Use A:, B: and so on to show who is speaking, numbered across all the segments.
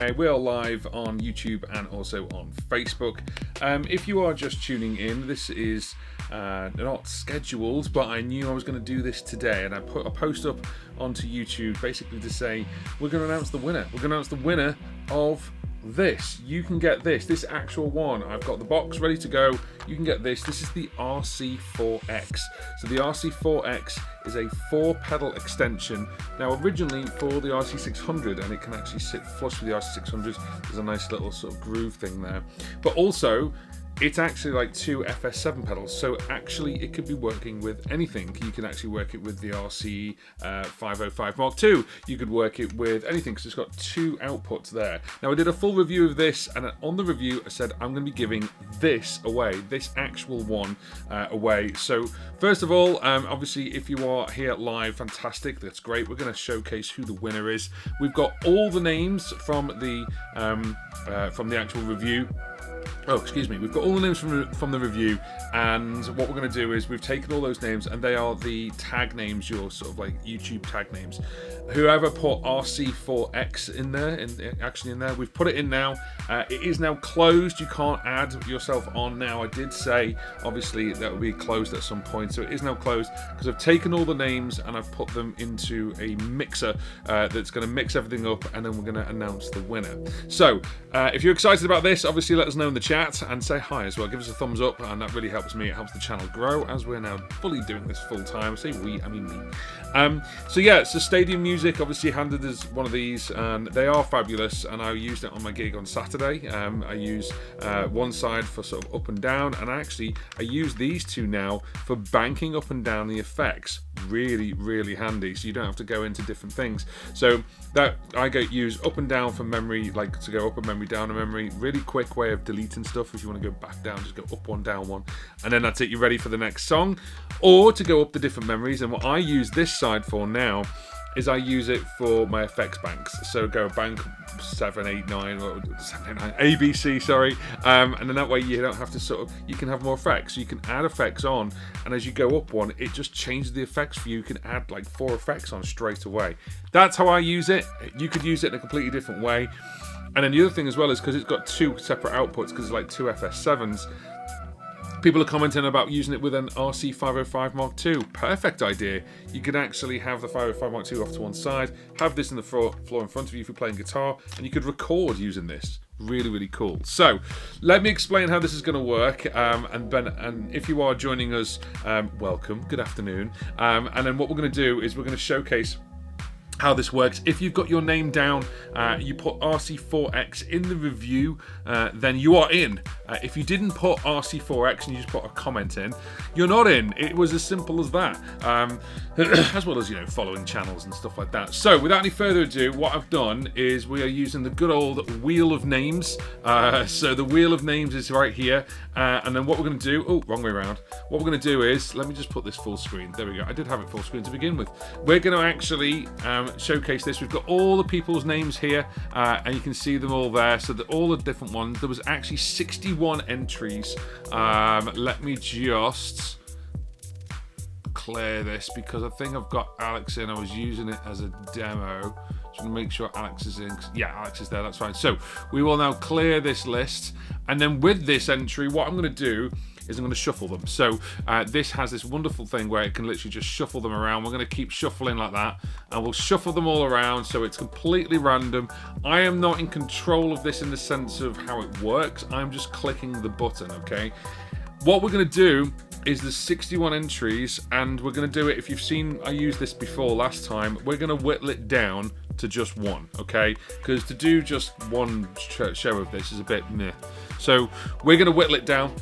A: We are live on YouTube and also on Facebook. If you are just tuning in, this is not scheduled, but I knew I was going to do this today, and I put a post up onto YouTube basically to say we're going to announce the winner. We're going to announce the winner of this. You can get this actual one. I've got the box ready to go. You can get this. This is the RC4X. So the RC4X is a 4-pedal extension. Now originally for the RC600, and it can actually sit flush with the RC600. There's a nice little sort of groove thing there. But also, it's actually like 2 FS7 pedals, so actually it could be working with anything. You can actually work it with the RC505 Mark II. You could work it with anything because it's got 2 outputs there. Now I did a full review of this, and on the review I said I'm going to be giving this away, this actual one away. So first of all, obviously if you are here live, fantastic, that's great. We're going to showcase who the winner is. We've got all the names from the actual review. Oh, excuse me. We've got all the names from the review, and what we're going to do is we've taken all those names, and they are the tag names, your sort of like YouTube tag names. Whoever put RC4X in there, we've put it in now. It is now closed. You can't add yourself on now. I did say, obviously, that will be closed at some point, so it is now closed because I've taken all the names and I've put them into a mixer that's going to mix everything up, and then we're going to announce the winner. So, if you're excited about this, obviously let us know in the chat and say hi as well. Give us a thumbs up, and that really helps me. It helps the channel grow as we're now fully doing this full time. Say we, I mean me. So yeah, so Stadium Music obviously handed us one of these, and they are fabulous, and I used it on my gig on Saturday. I use one side for sort of up and down, and actually I use these two now for banking up and down the effects. Really, really handy, so you don't have to go into different things. So that I use up and down for memory, like to go up a memory, down a memory. Really quick way of deleting stuff. If you want to go back down, just go up one, down one, and then that's it. You're ready for the next song. Or to go up the different memories, and what I use this side for now is I use it for my effects banks. So go bank 7, 8, 9, or 7, 8, 9, ABC, sorry. And then that way you don't have to sort of, you can have more effects. So you can add effects on, and as you go up one, it just changes the effects for you. You can add like 4 effects on straight away. That's how I use it. You could use it in a completely different way. And then the other thing as well is because it's got 2 separate outputs, because it's like 2 FS7s, people are commenting about using it with an RC505 Mark II. Perfect idea. You can actually have the 505 Mark II off to one side, have this in the floor in front of you if you're playing guitar, and you could record using this. Really, really cool. So, let me explain how this is going to work. And if you are joining us, welcome. Good afternoon. And then what we're going to do is we're going to showcase how this works. If you've got your name down, you put RC4X in the review, then you are in. If you didn't put RC4X and you just put a comment in, you're not in. It was as simple as that. As well as, you know, following channels and stuff like that. So without any further ado, what I've done is we are using the good old wheel of names. So the wheel of names is right here. And then what we're going to do, oh, wrong way around. What we're going to do is, let me just put this full screen. There we go. I did have it full screen to begin with. We're going to actually showcase this. We've got all the people's names here, and you can see them all there. So all the different ones. There was actually 61 entries. Let me just clear this because I think I've got Alex in. I was using it as a demo. Just want to make sure Alex is in. Yeah, Alex is there. That's fine. So we will now clear this list, and then with this entry, what I'm going to do is I'm going to shuffle them. So this has this wonderful thing where it can literally just shuffle them around. We're going to keep shuffling like that, and we'll shuffle them all around so it's completely random. I am not in control of this in the sense of how it works. I'm just clicking the button, okay? What we're going to do is there's 61 entries, and we're going to do it, if you've seen, I used this before last time, we're going to whittle it down to just one, okay? Because to do just one show of this is a bit meh. So we're going to whittle it down.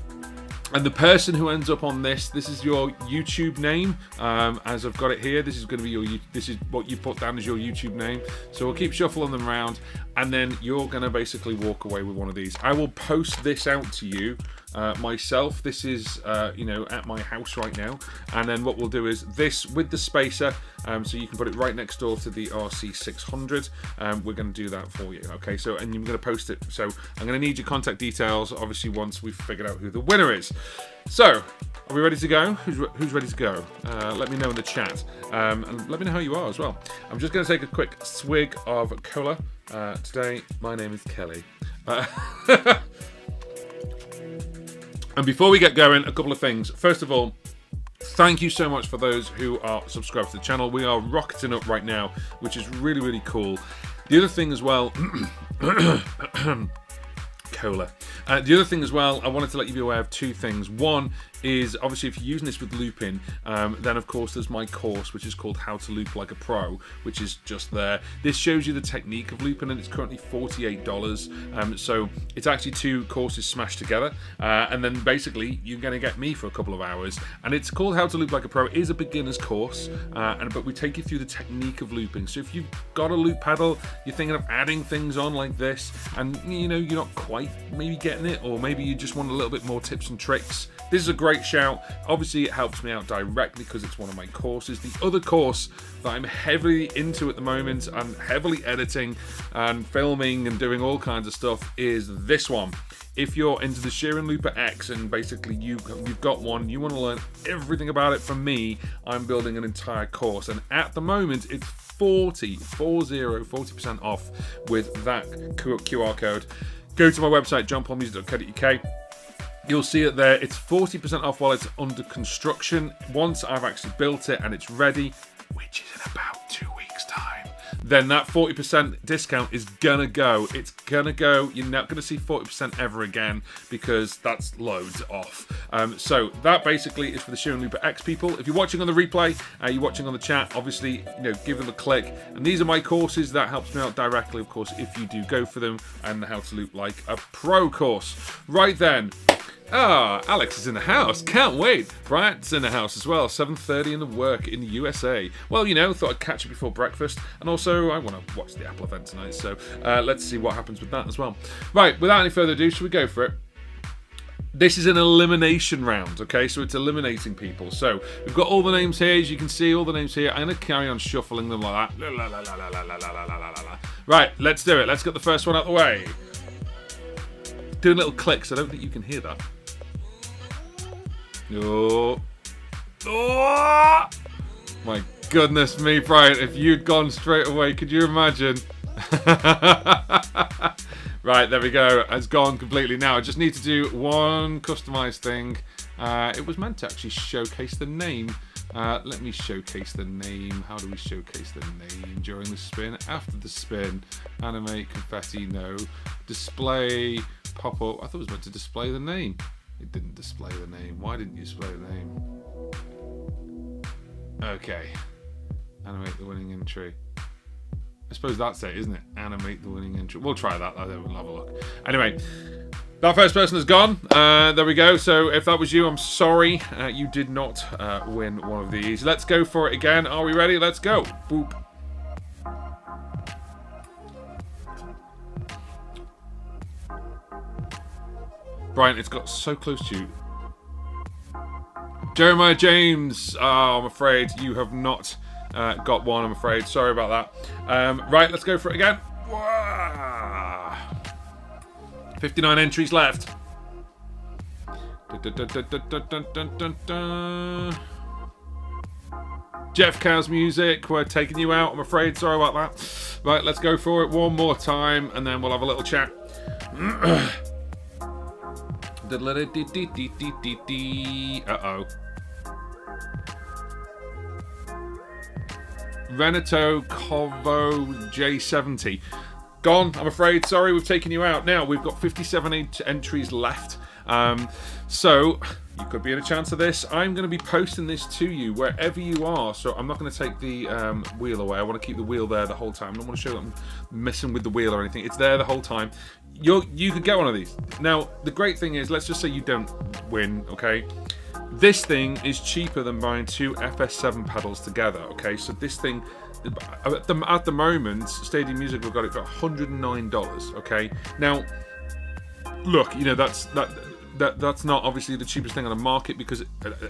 A: And the person who ends up on this is your YouTube name. As I've got it here, this is going to be this is what you put down as your YouTube name. So we'll keep shuffling them around, and then you're going to basically walk away with one of these. I will post this out to you myself. This is you know, at my house right now, and then what we'll do is this with the spacer, so you can put it right next door to the RC600. We're going to do that for you, okay? So, and you're going to post it. So I'm going to need your contact details, obviously, once we've figured out who the winner is. So, are we ready to go? Who's ready to go? Let me know in the chat, and let me know how you are as well. I'm just going to take a quick swig of cola. Today, my name is Kelly. And before we get going, a couple of things. First of all, thank you so much for those who are subscribed to the channel. We are rocketing up right now, which is really, really cool. The other thing as well... Cola. The other thing as well, I wanted to let you be aware of two things. One is, obviously, if you're using this with looping, then of course there's my course, which is called How to Loop Like a Pro, which is just there. This shows you the technique of looping, and it's currently $48. So it's actually two courses smashed together, and then basically you're going to get me for a couple of hours. And it's called How to Loop Like a Pro. It is a beginner's course, but we take you through the technique of looping. So if you've got a loop pedal, you're thinking of adding things on like this, and you know you're not quite maybe getting it, or maybe you just want a little bit more tips and tricks, this is a great shout. Obviously it helps me out directly because it's one of my courses. The other course that I'm heavily into at the moment, I'm heavily editing and filming and doing all kinds of stuff, is this one. If you're into the Sheeran Looper X and basically you've got one, you want to learn everything about it from me, I'm building an entire course, and at the moment it's 40% off with that QR code. Go to my website, johnpaulmusic.co.uk. You'll see it there. It's 40% off while it's under construction. Once I've actually built it and it's ready, which is in about 2 weeks' time, then that 40% discount is gonna go. It's gonna go. You're not gonna see 40% ever again because that's loads off. So that basically is for the Sheeran Looper X people. If you're watching on the replay, you're watching on the chat, obviously, give them a click. And these are my courses. That helps me out directly, of course, if you do go for them, and the How to Loop Like a Pro course. Right then. Alex is in the house. Can't wait. Bryant's in the house as well. 7:30 in the work in the USA. Well, thought I'd catch it before breakfast. And also, I want to watch the Apple event tonight. So let's see what happens with that as well. Right, without any further ado, should we go for it? This is an elimination round, okay? So it's eliminating people. So we've got all the names here. As you can see, all the names here. I'm going to carry on shuffling them like that. Right, let's do it. Let's get the first one out the way. Doing little clicks. I don't think you can hear that. Oh. My goodness me, Brian. If you'd gone straight away, could you imagine? Right, there we go. It's gone completely now. I just need to do one customized thing. It was meant to actually showcase the name. Let me showcase the name. How do we showcase the name? During the spin, after the spin, animate, confetti, no. Display, pop up. I thought it was meant to display the name. It didn't display the name. Why didn't you display the name? Okay. Animate the winning entry. I suppose that's it, isn't it? Animate the winning entry. We'll try that. We'll have a look. Anyway. That first person is gone. There we go. So if that was you, I'm sorry. You did not win one of these. Let's go for it again. Are we ready? Let's go. Boop. Brian, it's got so close to you. Jeremiah James. I'm afraid you have not got one, I'm afraid. Sorry about that. Right, let's go for it again. 59 entries left. Jeff Cow's music, we're taking you out, I'm afraid. Sorry about that. Right, let's go for it one more time, and then we'll have a little chat. Uh-oh. Renato Covo J70. Gone, I'm afraid. Sorry, we've taken you out. Now, we've got 57 entries left. So, you could be in a chance of this. I'm going to be posting this to you wherever you are. So, I'm not going to take the wheel away. I want to keep the wheel there the whole time. I don't want to show that I'm messing with the wheel or anything. It's there the whole time. You could get one of these. Now, the great thing is, let's just say you don't win, okay? This thing is cheaper than buying two FS7 pedals together, okay? So this thing, at the moment, Stadium Music have got it for $109, okay? Now, look, that's not obviously the cheapest thing on the market because it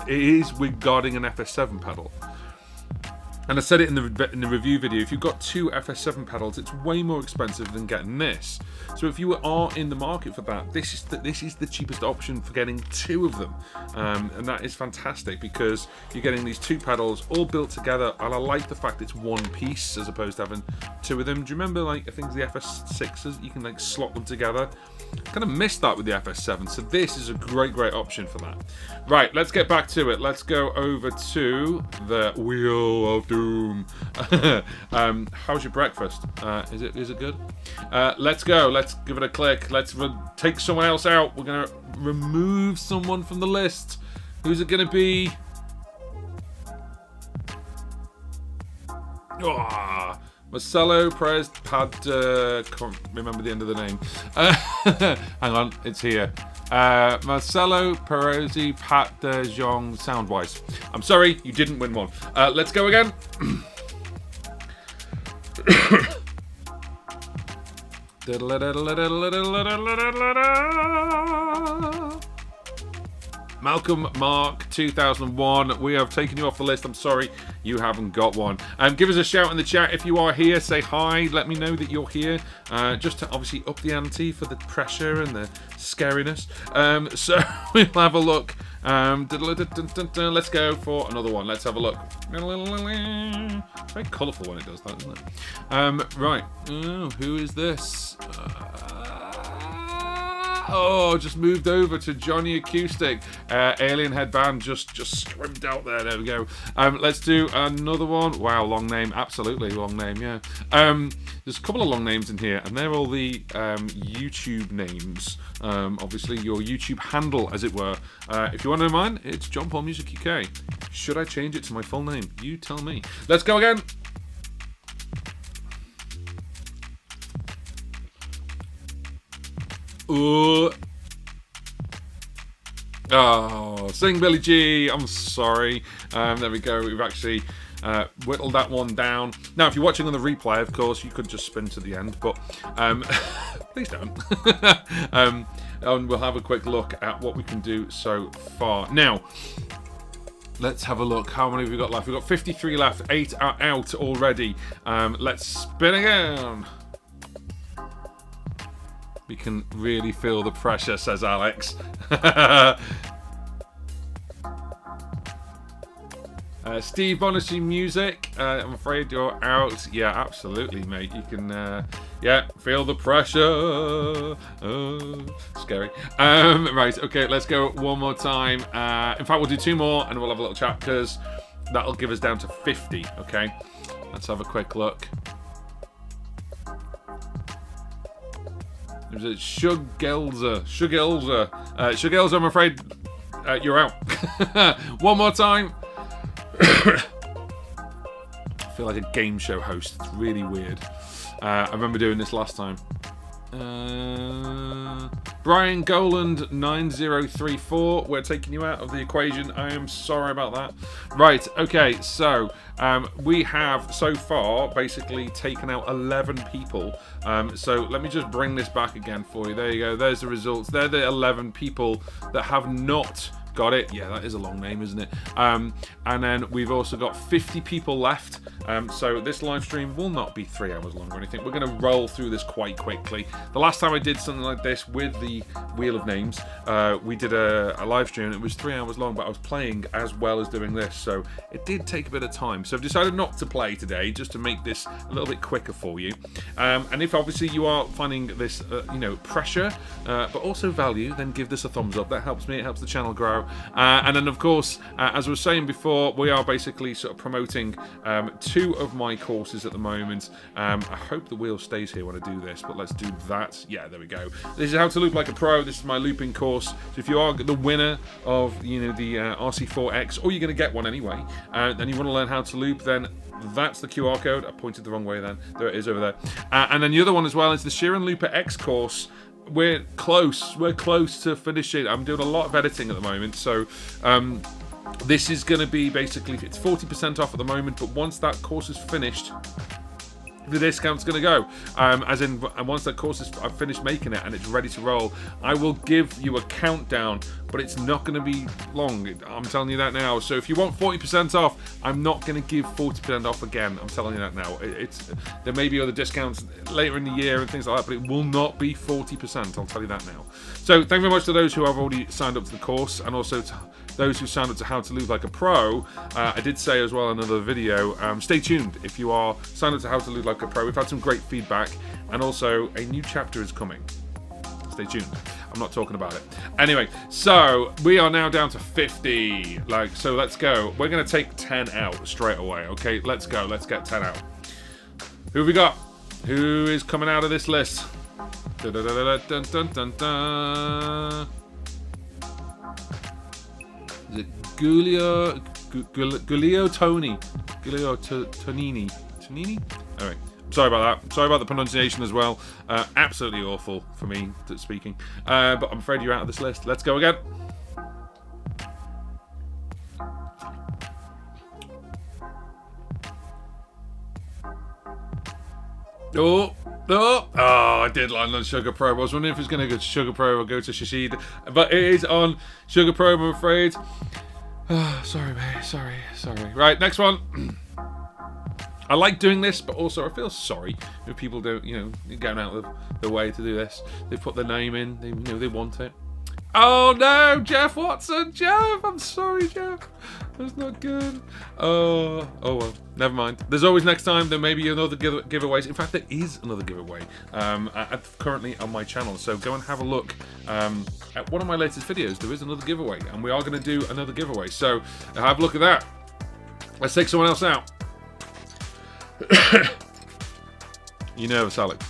A: is regarding an FS7 pedal. And I said it in the review video, if you've got 2 FS7 pedals, it's way more expensive than getting this. So if you are in the market for that, this is the cheapest option for getting 2 of them. And that is fantastic because you're getting these 2 pedals all built together, and I like the fact it's one piece as opposed to having 2 of them. Do you remember, like, I think the FS6s, you can like slot them together? Kind of missed that with the FS7, so this is a great option for that. Right, let's get back to it. Let's go over to the Wheel of Doom. How's your breakfast? Is it good? Let's go. Let's give it a click. Let's take someone else out. We're gonna remove someone from the list. Who's it gonna be? Oh, Marcelo Perez can't remember the end of the name. Hang on, it's here. Marcelo Perezzi Pat de Jong Soundwise. I'm sorry, you didn't win one. Let's go again. Malcolm Mark 2001, we have taken you off the list. I'm sorry you haven't got one. Give us a shout in the chat if you are here. Say hi, let me know that you're here, just to obviously up the ante for the pressure and the scariness. So we'll have a look. Let's go for another one. Let's have a look. It's very colourful when it does that, isn't it? Right. Oh, who is this? Oh, just moved over to Johnny Acoustic. Alien Headband just scrimmed out there. There we go. Let's do another one. Wow, long name. Absolutely long name, yeah. There's a couple of long names in here, and they're all the YouTube names. Obviously, your YouTube handle, as it were. If you want to know mine, it's John Paul Music UK. Should I change it to my full name? You tell me. Let's go again. Ooh. Oh, sing Billy G. I'm sorry. There we go. We've actually whittled that one down. Now, if you're watching on the replay, of course, you could just spin to the end, but please don't. And we'll have a quick look at what we can do so far. Now, let's have a look. How many have we got left? We've got 53 left. 8 are out already. Let's spin again. We can really feel the pressure, says Alex. Steve Bonacy Music, I'm afraid you're out. Yeah, absolutely, mate. You can, yeah, feel the pressure. Scary. Right, okay, let's go one more time. In fact, we'll do 2 more and we'll have a little chat because that'll give us down to 50, okay? Let's have a quick look. It was a Shugelza. Shugelza, I'm afraid you're out. One more time. I feel like a game show host. It's really weird. I remember doing this last time. Brian Goland 9034, we're taking you out of the equation. I am sorry about that. Right, okay, so we have so far basically taken out 11 people. So let me just bring this back again for you. There you go, there's the results. They're the 11 people that have not got it. Yeah, that is a long name, isn't it? And then we've also got 50 people left. So this live stream will not be 3 hours long or anything. We're going to roll through this quite quickly. The last time I did something like this with the Wheel of Names, we did a live stream and it was 3 hours long, but I was playing as well as doing this, so it did take a bit of time. So I've decided not to play today, just to make this a little bit quicker for you. And if obviously you are finding this, you know, pressure, but also value, then give this a thumbs up. That helps me, it helps the channel grow. And then of course, as I was saying before, we are basically sort of promoting 2 of my courses at the moment. I hope the wheel stays here when I do this, but let's do that. Yeah, there we go. This is how to loop like a pro. This is my looping course. So if you are the winner of, you know, the RC4X, or you're going to get one anyway, and you want to learn how to loop, then that's the QR code. I pointed the wrong way then. There it is over there. And then the other one as well is the Sheeran Looper X course. We're close to finishing. I'm doing a lot of editing at the moment, so this is going to be basically, it's 40% off at the moment, but once that course is finished, the discount's going to go. As in, and once that course is, I've finished making it and it's ready to roll, I will give you a countdown, but it's not going to be long. I'm telling you that now. So if you want 40% off, I'm not going to give 40% off again. I'm telling you that now. There may be other discounts later in the year and things like that, but it will not be 40%. I'll tell you that now. So thank you very much to those who have already signed up to the course, and also to those who signed up to How to Lose Like a Pro. I did say as well in another video, stay tuned if you are signed up to How to Lose Like a Pro. We've had some great feedback, and also a new chapter is coming. Stay tuned. I'm not talking about it. Anyway, so we are now down to 50. So let's go. We're going to take 10 out straight away. Okay, let's go. Let's get 10 out. Who have we got? Who is coming out of this list? Dun, dun, dun, dun, dun, dun, dun. Is it Giulio Tonini? Giulio Tonini? Tonini? All right. Sorry about that. Sorry about the pronunciation as well. Absolutely awful for me speaking. But I'm afraid you're out of this list. Let's go again. Oh, I did land on Sugar Pro. I was wondering if it's going to go to Sugar Pro or go to Shashid. But it is on Sugar Pro, I'm afraid. Sorry, mate. Sorry. Right, next one. I like doing this, but also I feel sorry if people don't, going out of the way to do this. They put their name in, they want it. Oh no, Jeff Watson, Jeff! I'm sorry, Jeff. That's not good. Oh well, never mind. There's always next time. There may be another giveaways. In fact, there is another giveaway currently on my channel. So go and have a look at one of my latest videos. There is another giveaway, and we are going to do another giveaway. So have a look at that. Let's take someone else out. You nervous, Alex?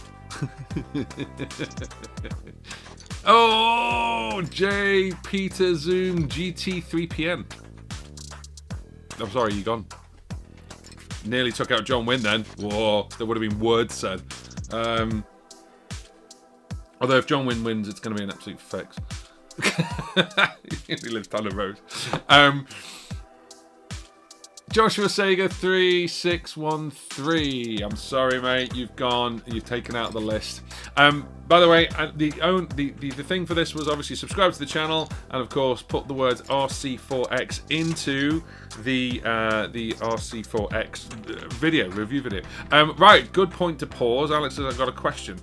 A: Oh, J. Peter Zoom GT3PN. I'm sorry, you gone. Nearly took out John Wynn then. Whoa, there would have been words said. Although if John Wynn wins, it's going to be an absolute fix. He lives down the road. Joshua Sega 3613. I'm sorry, mate. You've gone. You've taken out the list. By the way, the thing for this was obviously subscribe to the channel and of course put the words RC4X into the RC4X review video. Right. Good point to pause. Alex says I've got a question.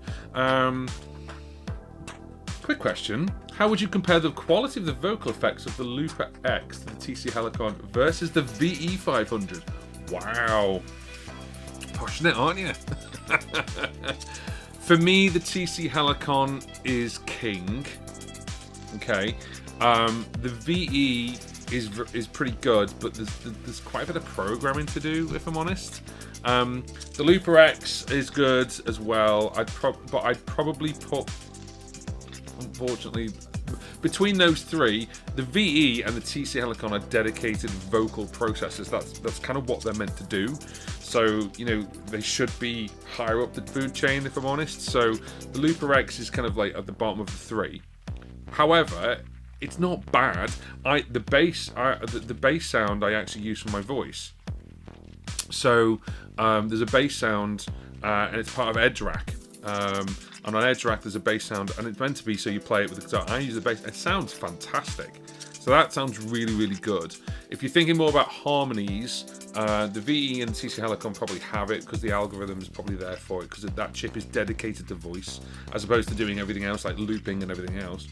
A: Quick question. How would you compare the quality of the vocal effects of the Looper X to the TC Helicon versus the VE500? Wow. Pushing it, aren't you? For me, the TC Helicon is king. Okay. The VE is pretty good, but there's quite a bit of programming to do, if I'm honest. The Looper X is good as well. But I'd probably put, unfortunately, between those three, the VE and the TC Helicon are dedicated vocal processors. That's kind of what they're meant to do. So, they should be higher up the food chain, if I'm honest. So, the Looper X is kind of like at the bottom of the three. However, it's not bad. The bass sound I actually use for my voice. So, there's a bass sound, and it's part of Edge Rack. And on Edge Rack there's a bass sound, and it's meant to be so you play it with the guitar. I use the bass. It sounds fantastic. So that sounds really, really good. If you're thinking more about harmonies, the VE and TC Helicon probably have it because the algorithm is probably there for it, because that chip is dedicated to voice as opposed to doing everything else like looping and everything else.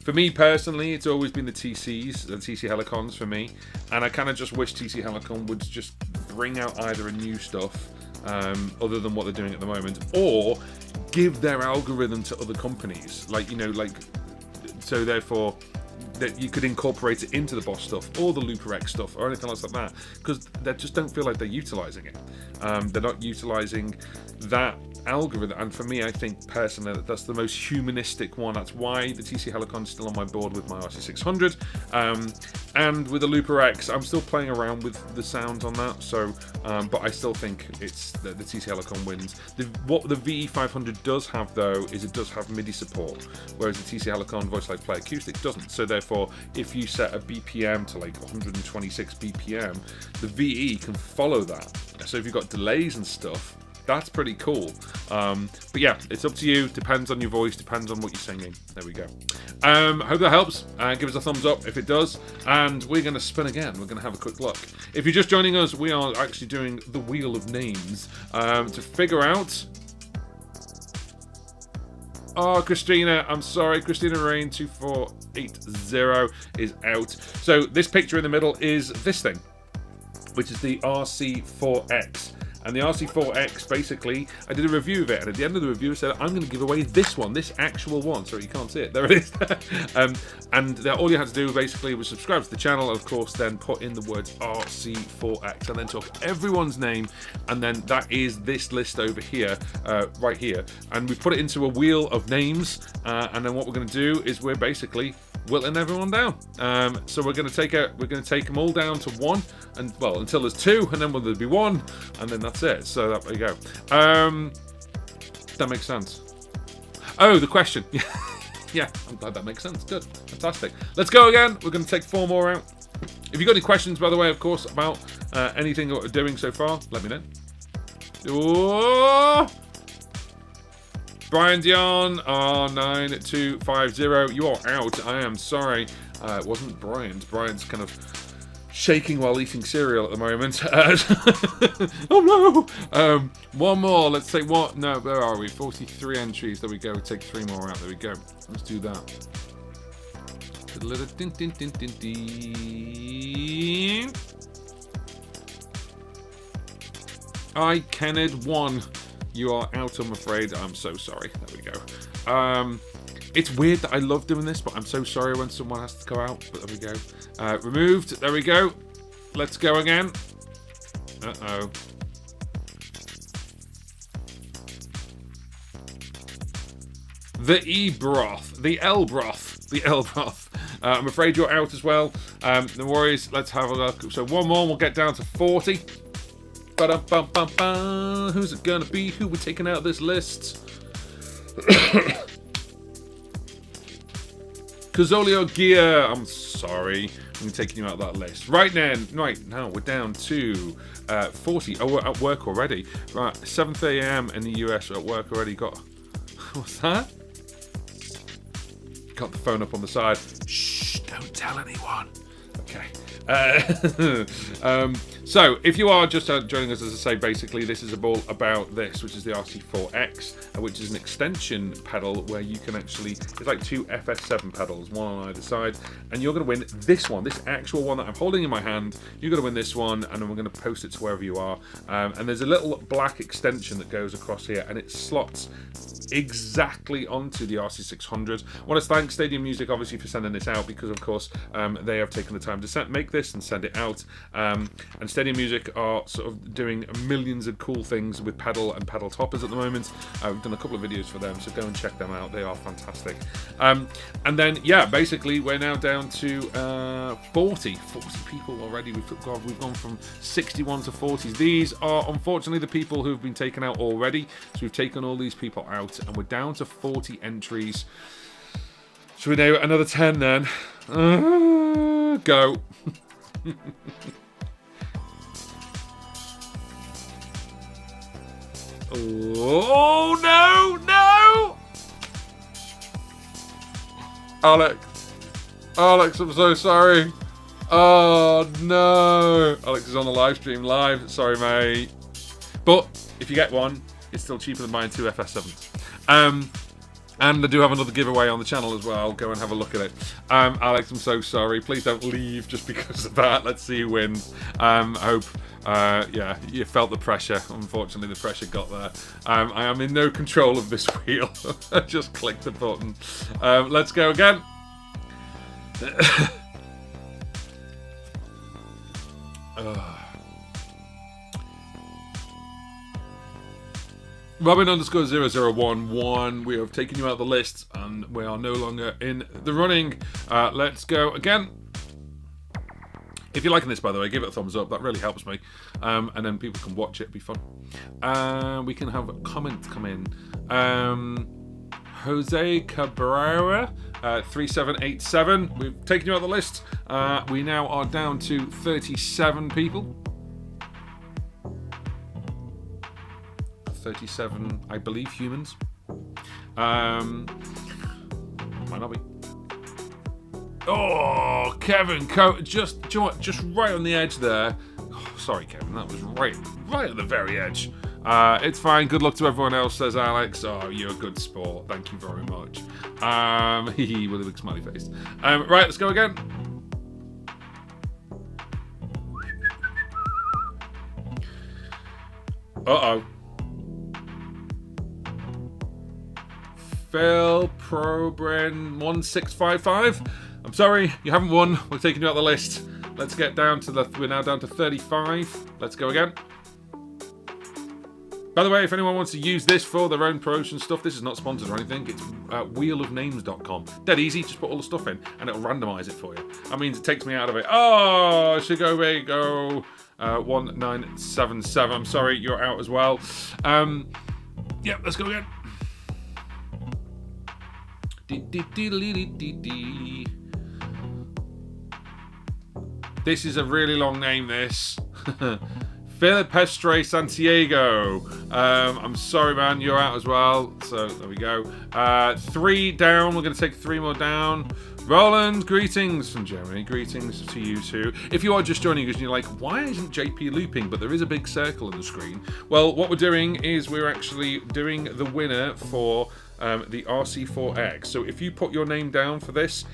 A: For me personally, it's always been the TC Helicons for me, and I kind of just wish TC Helicon would just bring out either a new stuff other than what they're doing at the moment, or give their algorithm to other companies, so therefore that you could incorporate it into the Boss stuff or the Looper X stuff or anything else like that, because they just don't feel like they're utilizing it. They're not utilizing that algorithm, and for me, I think personally that's the most humanistic one. That's why the TC Helicon is still on my board with my RC600, and with the Looper X I'm still playing around with the sounds on that, so but I still think it's the TC Helicon wins. What the VE500 does have though is it does have MIDI support, whereas the TC Helicon Voice Like Play Acoustic doesn't. So therefore, if you set a BPM to like 126 BPM, the VE can follow that. So if you've got delays and stuff, That's pretty cool. But yeah, it's up to you. Depends on your voice. Depends on what you're singing. There we go. Hope that helps. Give us a thumbs up if it does. And we're going to spin again. We're going to have a quick look. If you're just joining us, we are actually doing the Wheel of Names to figure out... Oh, Christina, I'm sorry. Christina Rain 2480 is out. So this picture in the middle is this thing, which is the RC4X. And the RC4X, basically, I did a review of it, and at the end of the review I said, I'm going to give away this one, this actual one. Sorry, you can't see it. There it is. And all you had to do, basically, was subscribe to the channel, and of course, then put in the words RC4X, and then took everyone's name, and then that is this list over here, right here. And we put it into a wheel of names, and then what we're going to do is we're basically whittling everyone down. So we're going to take them all down to one, and well, until there's two, and then there'll be one, and then that's it. So there you go. That makes sense. Oh, the question. Yeah, I'm glad that makes sense. Good, fantastic. Let's go again. We're going to take 4 more out. If you've got any questions, by the way, of course, about anything that we're doing so far, let me know. Oh! Brian Dion, R9250, you are out. I am sorry. It wasn't Brian. Brian's kind of shaking while eating cereal at the moment. Oh no! One more. Let's say what? No, where are we? 43 entries. There we go. We'll take 3 more out. There we go. Let's do that. Kenneth 1. You are out, I'm afraid. I'm so sorry. There we go. It's weird that I love doing this, but I'm so sorry when someone has to go out. But there we go. Removed. There we go. Let's go again. Uh-oh. The E-broth. The L-broth. The L-broth. I'm afraid you're out as well. No worries. Let's have a look. So one more and we'll get down to 40. Ba-dum-bum-bum-bum. Who's it gonna be? Who we're taking out of this list? Cazolio Gear. I'm sorry. I'm taking you out of that list. Right now, we're down to 40. Oh, we're at work already. Right, 7:30 a.m. in the US. We're at work already. Got... What's that? Got the phone up on the side. Shh, don't tell anyone. Okay. So, if you are just joining us, as I say, basically this is all about this, which is the RC4X, which is an extension pedal where you can actually, it's like 2 FS7 pedals, one on either side, and you're going to win this one, this actual one that I'm holding in my hand. You're going to win this one, and then we're going to post it to wherever you are. And there's a little black extension that goes across here, and it slots exactly onto the RC600. I want to thank Stadium Music, obviously, for sending this out, because, of course, they have taken the time to make this and send it out. And Stadium Music are sort of doing millions of cool things with pedal and pedal toppers at the moment. We've done a couple of videos for them, so go and check them out. They are fantastic. And then, yeah, basically, we're now down to 40 people already. We've gone from 61 to 40s. These are, unfortunately, the people who've been taken out already. So we've taken all these people out, and we're down to 40 entries. Should we do another 10 then? Go. Oh, no! Alex, I'm so sorry. Oh, no. Alex is on the live stream live. Sorry, mate. But if you get one, it's still cheaper than buying 2 FS7s. And I do have another giveaway on the channel as well. Go and have a look at it. Alex, I'm so sorry. Please don't leave just because of that. Let's see who wins. I hope, yeah, you felt the pressure. Unfortunately, the pressure got there. I am in no control of this wheel. I just clicked the button. Let's go again. Robin_0011, we have taken you out of the list and we are no longer in the running. Let's go again. If you're liking this, by the way, give it a thumbs up. That really helps me. And then people can watch it. It'd be fun. We can have a comment come in. Jose Cabrera, 3787. We've taken you out of the list. We now are down to 37 people. 37, I believe, humans. Might not be. Oh, Kevin, just do you know what? Just right on the edge there. Oh, sorry, Kevin, that was right at the very edge. It's fine. Good luck to everyone else, says Alex. Oh, you're a good sport. Thank you very much. With a big smiley face. Right, let's go again. Uh-oh. Phil Probrin 1655. I'm sorry, you haven't won. We're taking you out the list. Let's get down to we're now down to 35. Let's go again. By the way, if anyone wants to use this for their own promotion stuff, this is not sponsored or anything. It's wheelofnames.com. Dead easy, just put all the stuff in and it'll randomise it for you. That means it takes me out of it. Oh, Shigo go 1977. I'm sorry, you're out as well. Yep, let's go again. This is a really long name, this. Philip Pestre Santiago. I'm sorry, man, you're out as well. So there we go. 3 down. We're going to take 3 more down. Roland, greetings from Germany. Greetings to you too. If you are just joining us and you're like, why isn't JP looping? But there is a big circle on the screen. Well, what we're doing is we're actually doing the winner for the RC4X. So if you put your name down for this,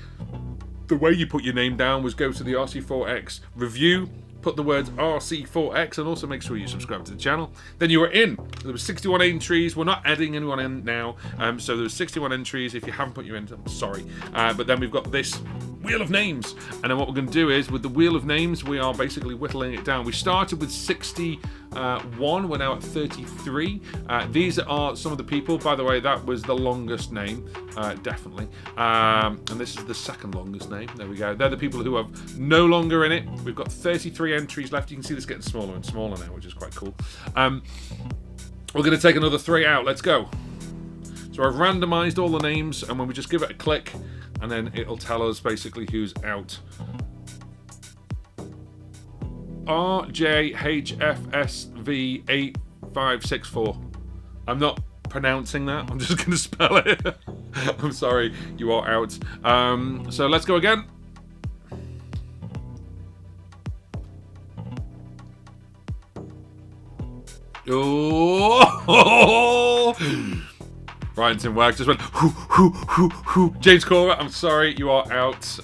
A: the way you put your name down was go to the RC4X review, put the words RC4X, and also make sure you subscribe to the channel. Then you were in. There was 61 entries. We're not adding anyone in now. So there was 61 entries. If you haven't put your in, I'm sorry. But then we've got this wheel of names. And then what we're going to do is, with the wheel of names, we are basically whittling it down. We started with 61. We're now at 33. These are some of the people. By the way, that was the longest name, definitely. And this is the second longest name. There we go. They're the people who are no longer in it. We've got 33 entries left. You can see this getting smaller and smaller now, which is quite cool. We're going to take another 3 out. Let's go. So I've randomized all the names, and when we just give it a click, and then it'll tell us basically who's out. RJHFSV8564. I'm not pronouncing that. I'm just going to spell it. I'm sorry, you are out. So let's go again. Oh! Brianton Wags just went, hoo, hoo, hoo, hoo. James Cora, I'm sorry, you are out.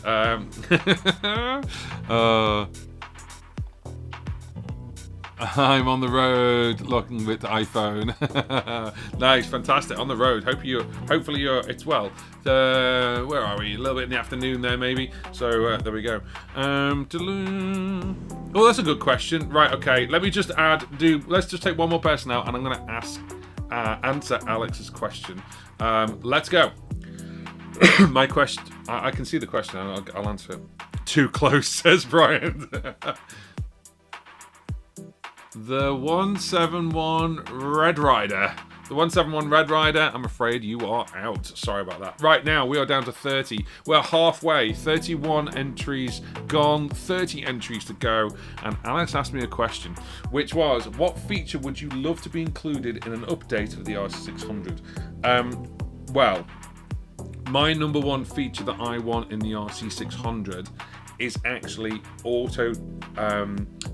A: I'm on the road looking with the iPhone. Nice, fantastic. On the road. Hopefully it's well. Where are we? A little bit in the afternoon there, maybe. So there we go. Oh, that's a good question. Right, okay. Let me just let's just take one more person out, and I'm going to answer Alex's question. Let's go. My question. I can see the question, and I'll answer it. Too close, says Brian. The 171 Red Rider. The 171 Red Rider, I'm afraid you are out. Sorry about that. Right now, we are down to 30. We're halfway. 31 entries gone, 30 entries to go. And Alex asked me a question, which was, what feature would you love to be included in an update of the RC600? Well, my number one feature that I want in the RC600 is actually auto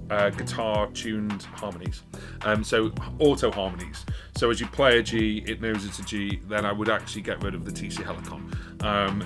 A: guitar tuned harmonies. So auto harmonies. So as you play a G, it knows it's a G. Then I would actually get rid of the TC Helicon.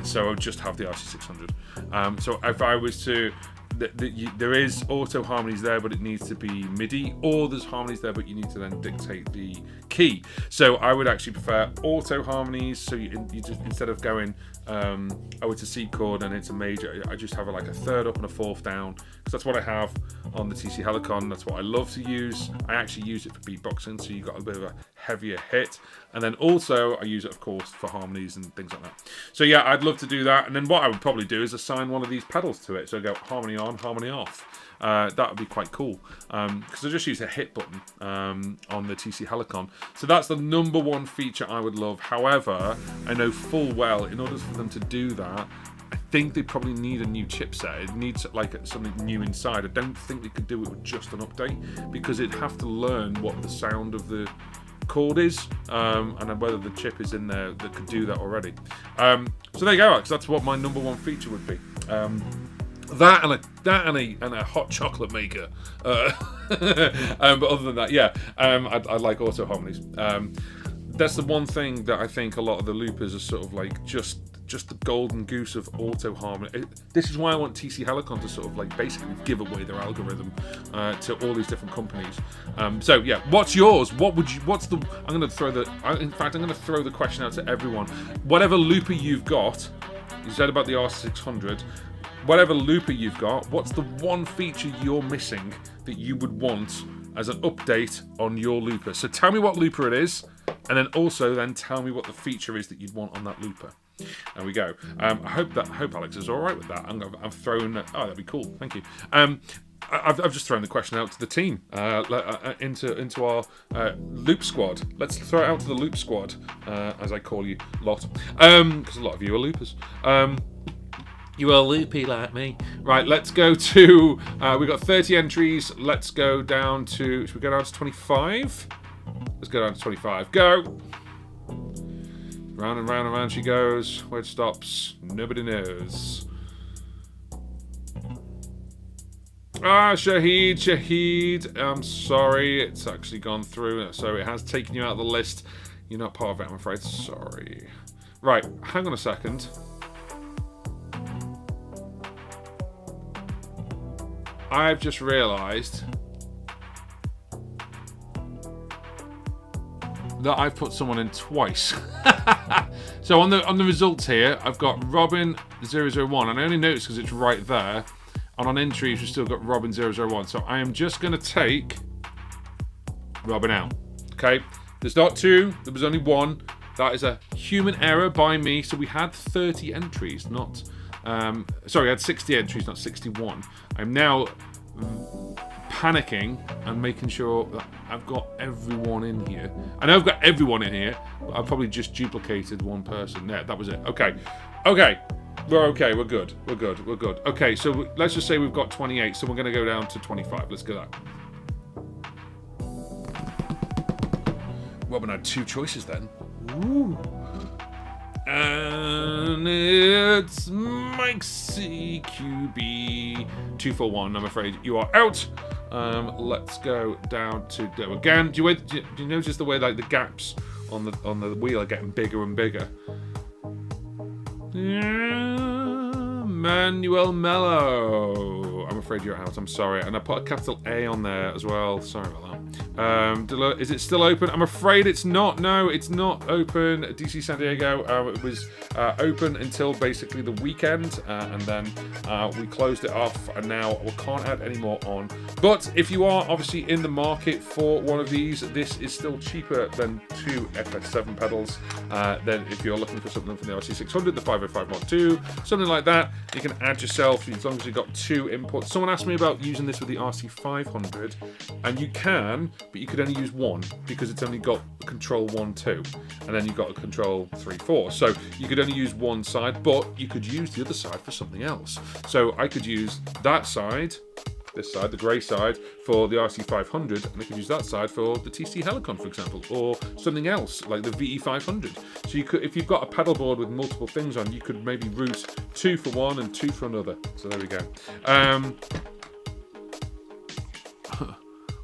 A: So I would just have the RC600. So if I was to, there is auto harmonies there, but it needs to be MIDI, or there's harmonies there, but you need to then dictate the key. So I would actually prefer auto harmonies. So you just, instead of going it's a C chord and it's a major, I just have like a third up and a fourth down, because that's what I have on the TC Helicon. That's what I love to use. I actually use it for beatboxing, so you've got a bit of a heavier hit. And then also I use it, of course, for harmonies and things like that. So yeah, I'd love to do that. And then what I would probably do is assign one of these pedals to it. So I go harmony on, harmony off. That would be quite cool, because I just use a hit button on the TC Helicon. So that's the number one feature I would love. However, I know full well, in order for them to do that, I think they probably need a new chipset. It needs like something new inside. I don't think they could do it with just an update, because it'd have to learn what the sound of the chord is, and whether the chip is in there that could do that already. So there you go, Alex. That's what my number one feature would be. That and a hot chocolate maker. But other than that, yeah, I like auto harmonies. That's the one thing that I think a lot of the loopers are sort of like just the golden goose of auto harmony. This is why I want TC Helicon to sort of like basically give away their algorithm to all these different companies. So yeah, what's yours? I'm going to throw the question out to everyone. Whatever looper you've got, you said about the R600. Whatever looper you've got, what's the one feature you're missing that you would want as an update on your looper? So tell me what looper it is, and then also tell me what the feature is that you'd want on that looper. There we go. I hope Alex is all right with that. I'm throwing. Oh, that'd be cool. Thank you. I've just thrown the question out to the team into our loop squad. Let's throw it out to the loop squad, as I call you lot, because a lot of you are loopers. You are loopy like me. Right, let's go to... we've got 30 entries. Let's go down to... Should we go down to 25? Let's go down to 25. Go! Round and round and round she goes. Where it stops, nobody knows. Shahid. I'm sorry. It's actually gone through. So it has taken you out of the list. You're not part of it, I'm afraid. Sorry. Right, hang on a second. I've just realised that I've put someone in twice. So on the results here, I've got Robin001, and I only noticed because it's right there. And on entries, we've still got Robin001. So I am just going to take Robin out. Okay, there's not two. There was only one. That is a human error by me. So we had 30 entries, not. Sorry, I had 60 entries, not 61. I'm now panicking and making sure that I've got everyone in here. I know I've got everyone in here, but I've probably just duplicated one person. There, that was it. Okay. We're okay. We're good. Okay, so let's just say we've got 28, so we're going to go down to 25. Let's go that. Robin had two choices then. Ooh. And it's Mike CQB 241. I'm afraid you are out. Let's go down to go again. Do you notice the way like the gaps on the wheel are getting bigger and bigger? Manuel Mello. I'm afraid you're out. I'm sorry. And I put a capital A on there as well. Sorry about that. Is it still open? I'm afraid it's not. No, it's not open. DC San Diego. It was open until basically the weekend, and then we closed it off, and now we can't add any more on. But if you are obviously in the market for one of these, this is still cheaper than two FS7 pedals. Then if you're looking for something from the RC600, the 505 Mod 2, something like that, you can add yourself as long as you've got two inputs. Someone asked me about using this with the RC500, and you can, but you could only use one because it's only got control 1, 2, and then you've got a control 3, 4. So you could only use one side, but you could use the other side for something else. So I could use that side, this side, the grey side, for the RC500, and I could use that side for the TC Helicon, for example, or something else like the VE500. So you could, if you've got a pedal board with multiple things on, you could maybe route 2 for one and 2 for another. So there we go.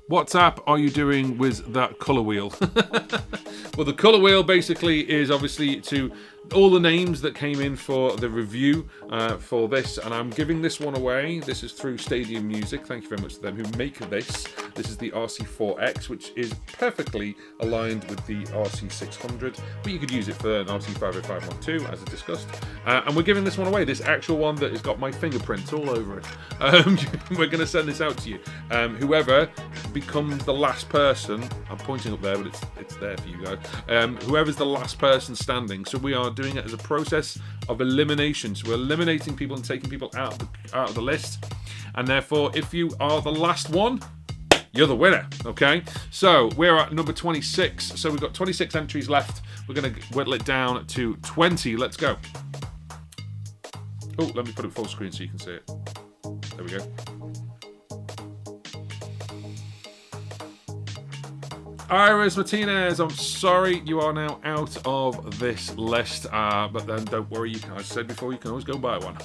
A: What app are you doing with that colour wheel? Well, the colour wheel basically is obviously to all the names that came in for the review for this, and I'm giving this one away. This is through Stadium Music. Thank you very much to them who make this. This is the RC4X, which is perfectly aligned with the RC600, but you could use it for an RC505 Mod 2, as I discussed. And we're giving this one away, this actual one that has got my fingerprints all over it. We're going to send this out to you. Whoever becomes the last person, I'm pointing up there, but it's there for you guys. Whoever's the last person standing. So we are doing it as a process of elimination. So we're eliminating people and taking people out of the list. And therefore, if you are the last one, you're the winner, okay? So we're at number 26. So we've got 26 entries left. We're going to whittle it down to 20. Let's go. Oh, let me put it full screen so you can see it. There we go. Iris Martinez, I'm sorry, you are now out of this list, but then don't worry, as I said before, you can always go buy one.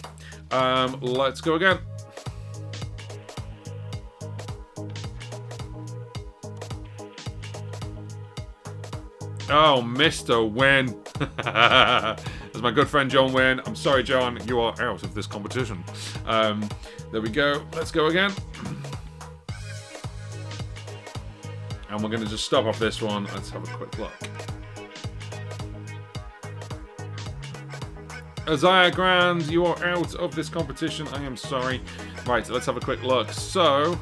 A: Let's go again. Oh, Mr. Wynn. That's my good friend John Wynn. I'm sorry, John, you are out of this competition. There we go. Let's go again. And we're going to just stop off this one. Let's have a quick look. Isaiah Grand, you are out of this competition. I am sorry. Right, let's have a quick look. So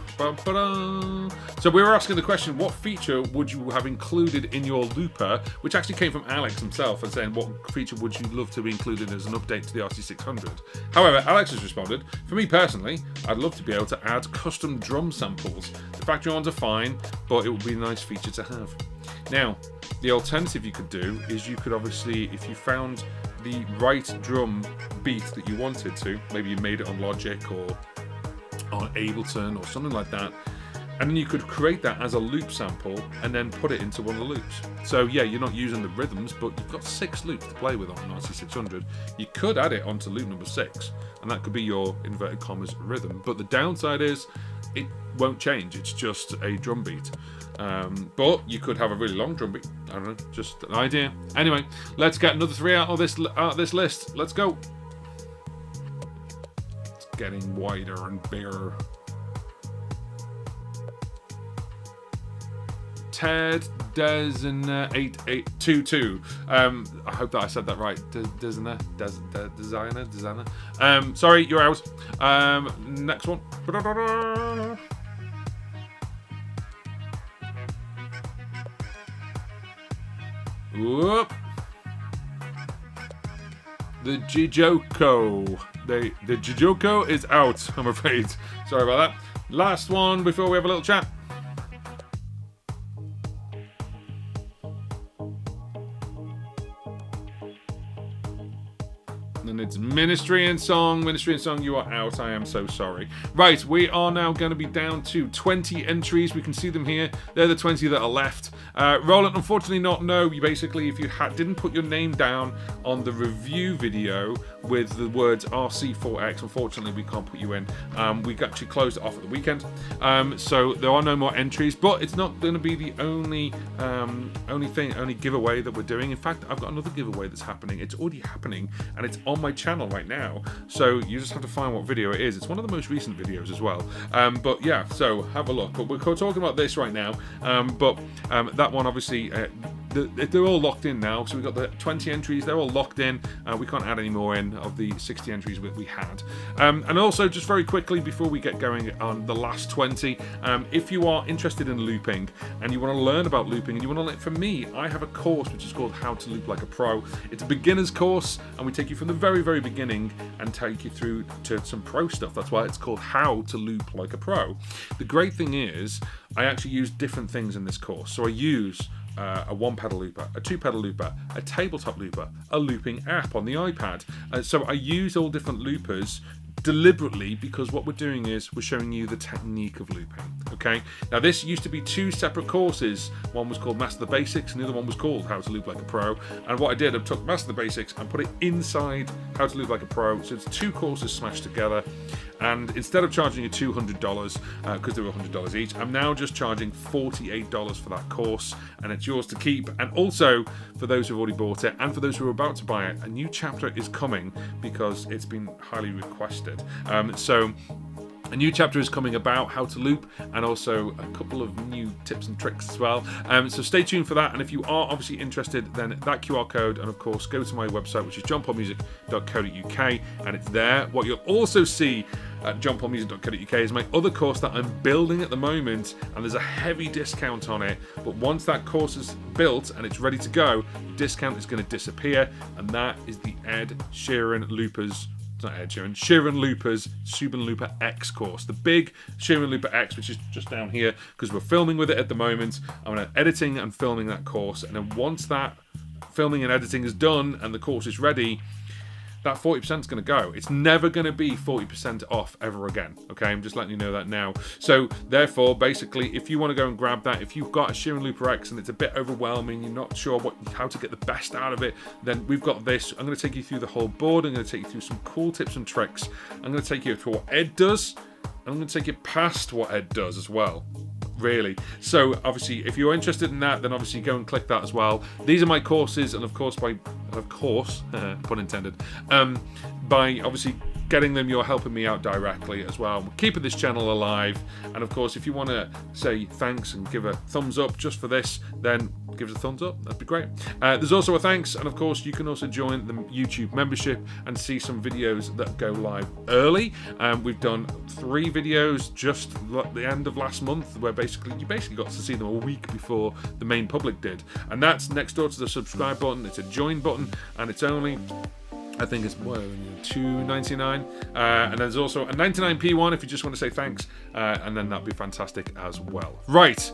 A: we were asking the question, what feature would you have included in your looper? Which actually came from Alex himself and saying, what feature would you love to be included as an update to the RC600? However, Alex has responded, for me personally, I'd love to be able to add custom drum samples. The factory ones are fine, but it would be a nice feature to have. Now, the alternative you could do is you could obviously, if you found the right drum beat that you wanted to, maybe you made it on Logic or on Ableton or something like that, and then you could create that as a loop sample and then put it into one of the loops. So yeah, you're not using the rhythms, but you've got 6 loops to play with on an RC600. You could add it onto loop number 6, and that could be your inverted commas rhythm. But the downside is it won't change. It's just a drum beat. But you could have a really long drum beat. I don't know, just an idea. Anyway, let's get another 3 out of this list. Let's go. It's getting wider and bigger. Ted Desina 8822. I hope that I said that right. Desina. Sorry, you're out. Next one. Whoop. The Jijoko. The Jijoko is out, I'm afraid. Sorry about that. Last one before we have a little chat. And it's Ministry and Song. Ministry and Song, you are out. I am so sorry. Right, we are now going to be down to 20 entries. We can see them here. They're the 20 that are left. Roland, unfortunately not. No, you basically, if you didn't put your name down on the review video with the words RC4X, unfortunately we can't put you in. We actually closed it off at the weekend. So there are no more entries, but it's not going to be the only giveaway that we're doing. In fact, I've got another giveaway that's happening. It's already happening, and it's on my channel right now. So you just have to find what video it is. It's one of the most recent videos as well. But yeah, so have a look. But we're talking about this right now. That one, obviously, they're all locked in now. So we've got the 20 entries. They're all locked in. We can't add any more in of the 60 entries we had. And also, just very quickly before we get going on the last 20, if you are interested in looping and you want to learn about looping and you want to learn, from me, I have a course which is called How to Loop Like a Pro. It's a beginner's course, and we take you from the very, very beginning and take you through to some pro stuff. That's why it's called How to Loop Like a Pro. The great thing is, I actually use different things in this course. So I use a 1-pedal looper, a 2-pedal looper, a tabletop looper, a looping app on the iPad. So I use all different loopers deliberately, because what we're doing is we're showing you the technique of looping. Okay, now this used to be 2 separate courses. One was called Master the Basics and the other one was called How to Loop Like a Pro. And what I did, I took Master the Basics and put it inside How to Loop Like a Pro. So it's 2 courses smashed together. And instead of charging you $200, because they were $100 each, I'm now just charging $48 for that course, and it's yours to keep. And also, for those who've already bought it, and for those who are about to buy it, a new chapter is coming because it's been highly requested. So a new chapter is coming about how to loop, and also a couple of new tips and tricks as well. So stay tuned for that. And if you are obviously interested, then that QR code, and of course go to my website, which is johnpaulmusic.co.uk, and it's there. What you'll also see at johnpaulmusic.co.uk is my other course that I'm building at the moment, and there's a heavy discount on it. But once that course is built and it's ready to go, the discount is going to disappear, and that is the Ed Sheeran Loopers. Not Ed Sheeran, Sheeran Loopers Subin Looper X course, the big Sheeran Looper X, which is just down here because we're filming with it at the moment. I'm editing and filming that course, and then once that filming and editing is done and the course is ready, that 40% is going to go. It's never going to be 40% off ever again. Okay, I'm just letting you know that now. So therefore, basically, if you want to go and grab that, if you've got a Shearing Looper X and it's a bit overwhelming, you're not sure how to get the best out of it, then we've got this. I'm going to take you through the whole board. I'm going to take you through some cool tips and tricks. I'm going to take you through what Ed does. And I'm going to take it past what Ed does as well. Really. So obviously, if you're interested in that, then obviously go and click that as well. These are my courses, and of course, pun intended, by obviously getting them, you're helping me out directly as well. We're keeping this channel alive, and of course, if you want to say thanks and give a thumbs up just for this, then give us a thumbs up. That'd be great. There's also a thanks, and of course, you can also join the YouTube membership and see some videos that go live early. We've done 3 videos just at the end of last month, where you basically got to see them a week before the main public did, and that's next door to the subscribe button. It's a join button, and it's only, I think it's $2.99, and there's also a 99p one if you just want to say thanks, and then that'd be fantastic as well. Right.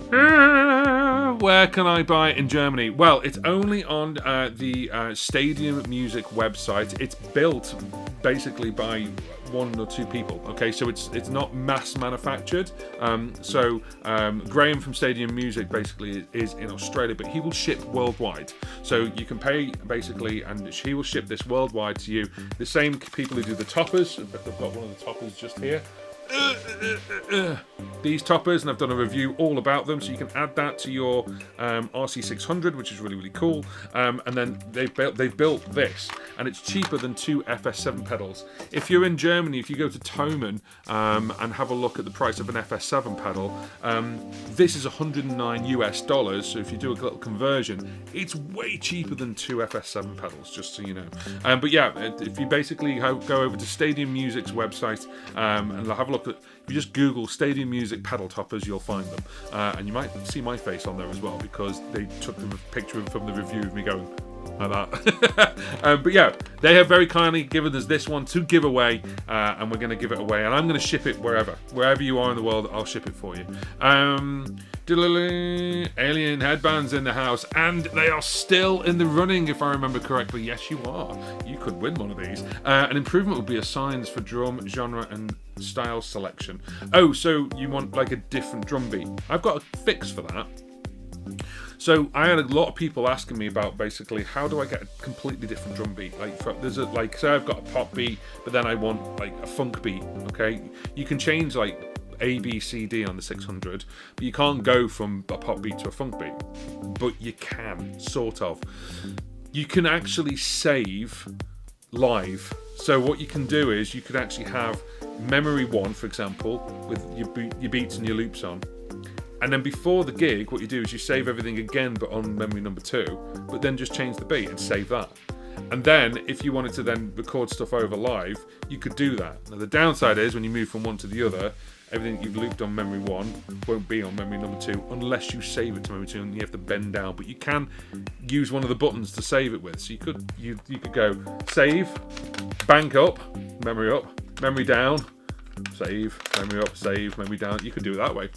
A: Where can I buy it in Germany? Well, it's only on the Stadium Music website. It's built basically by 1 or 2 people. Okay, so it's not mass manufactured. Graham from Stadium Music basically is in Australia, but he will ship worldwide. So you can pay basically, and he will ship this worldwide to you. The same people who do the toppers. In fact, I've got one of the toppers just here. These toppers, and I've done a review all about them, so you can add that to your RC600, which is really, really cool. And then they've built this, and it's cheaper than 2 FS7 pedals. If you're in Germany, if you go to Thomann and have a look at the price of an FS7 pedal, this is $109 US. So if you do a little conversion, it's way cheaper than 2 FS7 pedals, just so you know. But yeah, if you basically go over to Stadium Music's website and have a look at, if you just Google Stadium Music pedal toppers, you'll find them, and you might see my face on there as well, because they took the picture from the review of me going like that. But yeah, they have very kindly given us this one to give away, and we're going to give it away, and I'm going to ship it wherever you are in the world. I'll ship it for you. Alien headbands in the house, and they are still in the running, if I remember correctly. Yes, you are. You could win one of these. An improvement would be assigns for drum genre and style selection. Oh, so you want like a different drum beat? I've got a fix for that. So I had a lot of people asking me about basically how do I get a completely different drum beat? Like say I've got a pop beat, but then I want like a funk beat. Okay, you can change like A, B, C, D on the 600, but you can't go from a pop beat to a funk beat. But you can, sort of. You can actually save live. So what you can do is you could actually have memory 1, for example, with your beats and your loops on. And then before the gig, what you do is you save everything again, but on memory number 2, but then just change the beat and save that. And then if you wanted to then record stuff over live, you could do that. Now the downside is when you move from one to the other, everything you've looped on memory 1 won't be on memory number 2 unless you save it to memory 2, and you have to bend down. But you can use one of the buttons to save it with. So you could go save, bank up, memory down, save, memory up, save, memory down. You could do it that way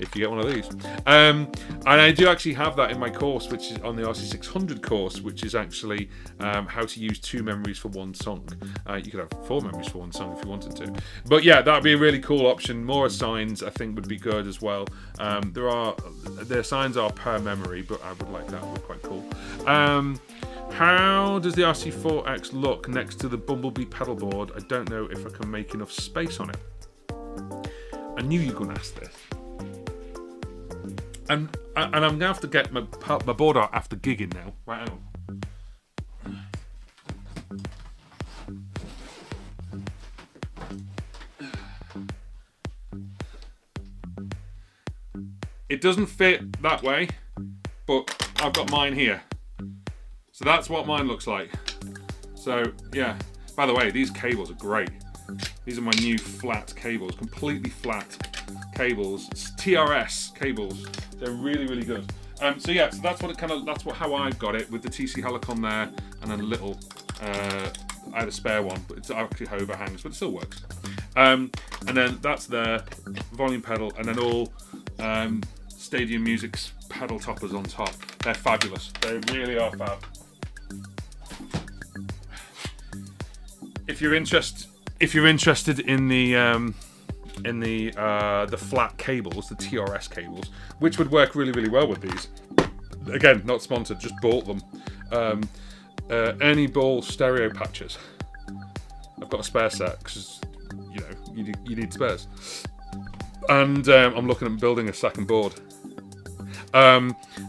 A: if you get one of these. And I do actually have that in my course, which is on the RC600 course, which is actually how to use 2 memories for 1 song. You could have 4 memories for 1 song if you wanted to. But yeah, that'd be a really cool option. More assigns, I think, would be good as well. The assigns are per memory, but I would like that. Would be quite cool. How does the RC4X look next to the Bumblebee pedal board? I don't know if I can make enough space on it. I knew you were going to ask this. And I'm going to have to get my board out after gigging now. Right, hang on. It doesn't fit that way, but I've got mine here. So that's what mine looks like. So, yeah. By the way, these cables are great. These are my new flat cables, completely flat cables. It's TRS cables. They're really, really good. So yeah, so that's how I've got it, with the TC Helicon there, and then a little, I had a spare one, but it's actually overhangs, but it still works. And then that's their volume pedal, and then all Stadium Music's pedal toppers on top. They're fabulous. They really are fab. if you're interested in the flat cables, the TRS cables, which would work really, really well with these. Again, not sponsored, just bought them. Ernie Ball stereo patches. I've got a spare set because you know you need spares, and I'm looking at building a second board.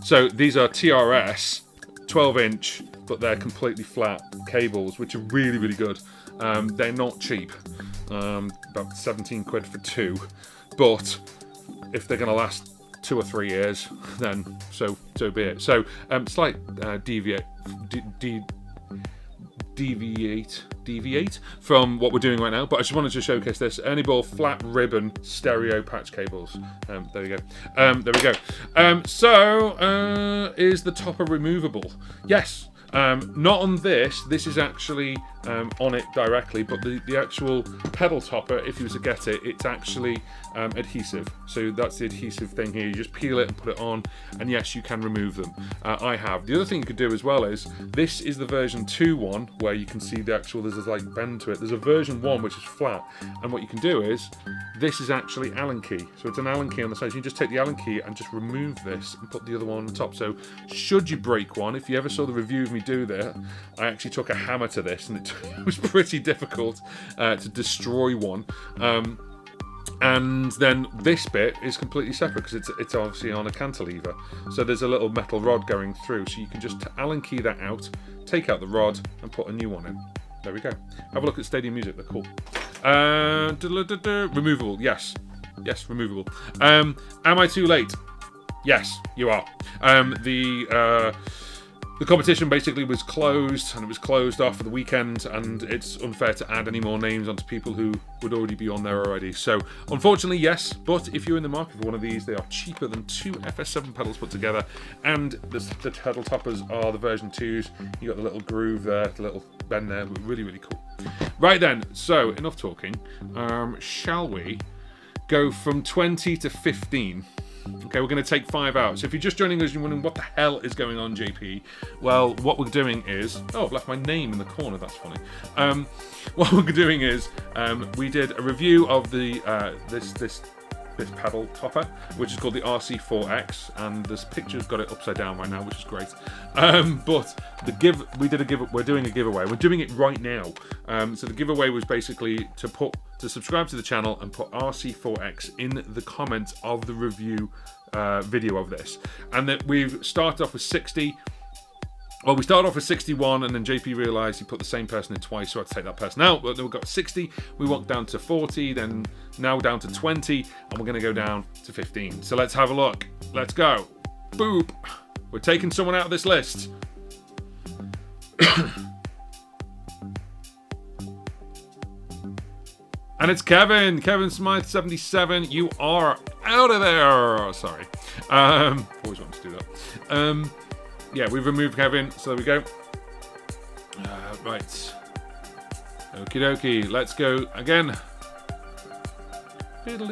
A: So these are TRS 12-inch, but they're completely flat cables, which are really, really good. They're not cheap, about 17 quid for two, but if they're going to last 2 or 3 years, then so be it. So slight deviate from what we're doing right now, but I just wanted to showcase this Ernie Ball flat ribbon stereo patch cables. There we go. Is the topper removable? Yes. Not on this. This is actually on it directly, but the actual pedal topper, if you were to get it, it's actually adhesive. So that's the adhesive thing here. You just peel it and put it on, and yes, you can remove them. I have. The other thing you could do as well is, this is the version 2 one, where you can see the actual, there's a like bend to it. There's a version 1 which is flat, and what you can do is, this is actually Allen key. So it's an Allen key on the side. So you just take the Allen key and just remove this and put the other one on the top. So should you break one, if you ever saw the review of me do that, I actually took a hammer to this, and it was pretty difficult to destroy one. And then this bit is completely separate because it's obviously on a cantilever. So there's a little metal rod going through, so you can just Allen key that out, take out the rod, and put a new one in. There we go. Have a look at Stadium Music, they're cool. Removable, yes. Yes, removable. Am I too late? Yes, you are. The competition basically was closed, and it was closed off for the weekend, and it's unfair to add any more names onto people who would already be on there already. So, unfortunately, yes, but if you're in the market for one of these, they are cheaper than 2 FS7 pedals put together, and the pedal toppers are the version 2s. You got the little groove there, the little bend there, really, really cool. Right then, so, enough talking. Shall we go from 20 to 15? Okay, we're going to take 5 out. So if you're just joining us and you're wondering what the hell is going on, JP, well, what we're doing is... Oh, I've left my name in the corner, that's funny. What we're doing is, we did a review of the this pedal topper, which is called the RC4X, and this picture's got it upside down right now, which is great. But we're doing a giveaway. We're doing it right now. So the giveaway was basically to subscribe to the channel and put RC4X in the comments of the review video of this. And that we've started off with 60. Well, we started off with 61, and then JP realised he put the same person in twice, so I had to take that person out. But then we got 60, we walked down to 40, then now down to 20, and we're going to go down to 15. So let's have a look. Let's go. Boop. We're taking someone out of this list. And it's Kevin. Kevin Smythe, 77. You are out of there. Sorry. Always wanted to do that. Yeah, we've removed Kevin, so there we go. Right. Okie dokie, let's go again. If you're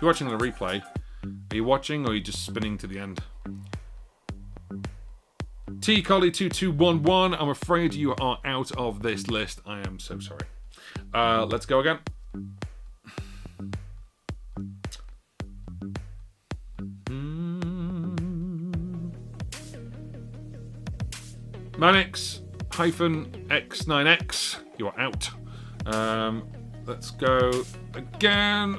A: watching the replay, are you watching or are you just spinning to the end? T Collie 2211, I'm afraid you are out of this list. I am so sorry. Let's go again. Manix-X9X, you are out. Let's go again.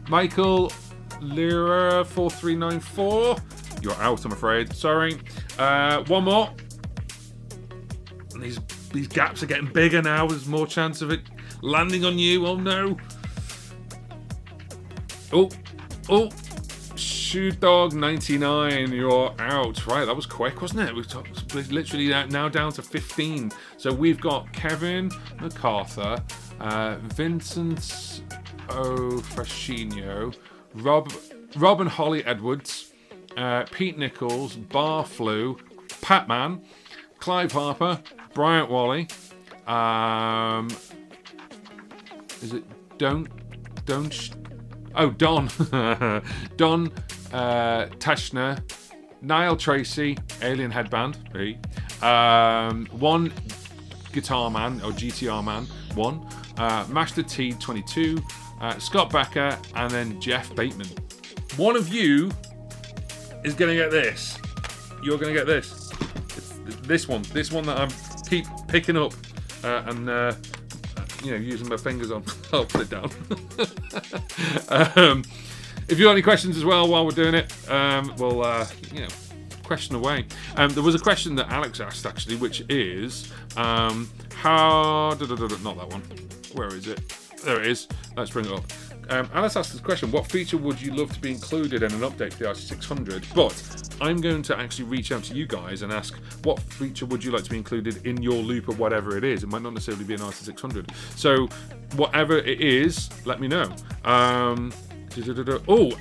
A: Michael Lira 4394, you're out, I'm afraid. Sorry. One more. And these gaps are getting bigger now. There's more chance of it landing on you. Oh no. Oh. Shoe Dog 99, you're out. Right, that was quick, wasn't it? We're literally now down to 15. So we've got Kevin MacArthur, Vincent O'Fascino, Rob and Holly Edwards, Pete Nichols, Barflew, Patman, Clive Harper, Bryant Wally, is it Don't Oh, Don. Don Teschner, Niall Tracy, Alien Headband, one Guitar Man, or GTR Man, one, Master T 22, Scott Becker, and then Jeff Bateman. One of you is going to get this. You're going to get this. It's this one that I'm keep picking up and using my fingers on. I'll put it down. If you got any questions as well while we're doing it, question away. There was a question that Alex asked actually, which is how not that one. Where is it? There it is. Let's bring it up. Alice asked this question: what feature would you love to be included in an update for the RC600? But I'm going to actually reach out to you guys and ask, what feature would you like to be included in your loop or whatever it is? It might not necessarily be an RC600. So whatever it is, let me know. Oh,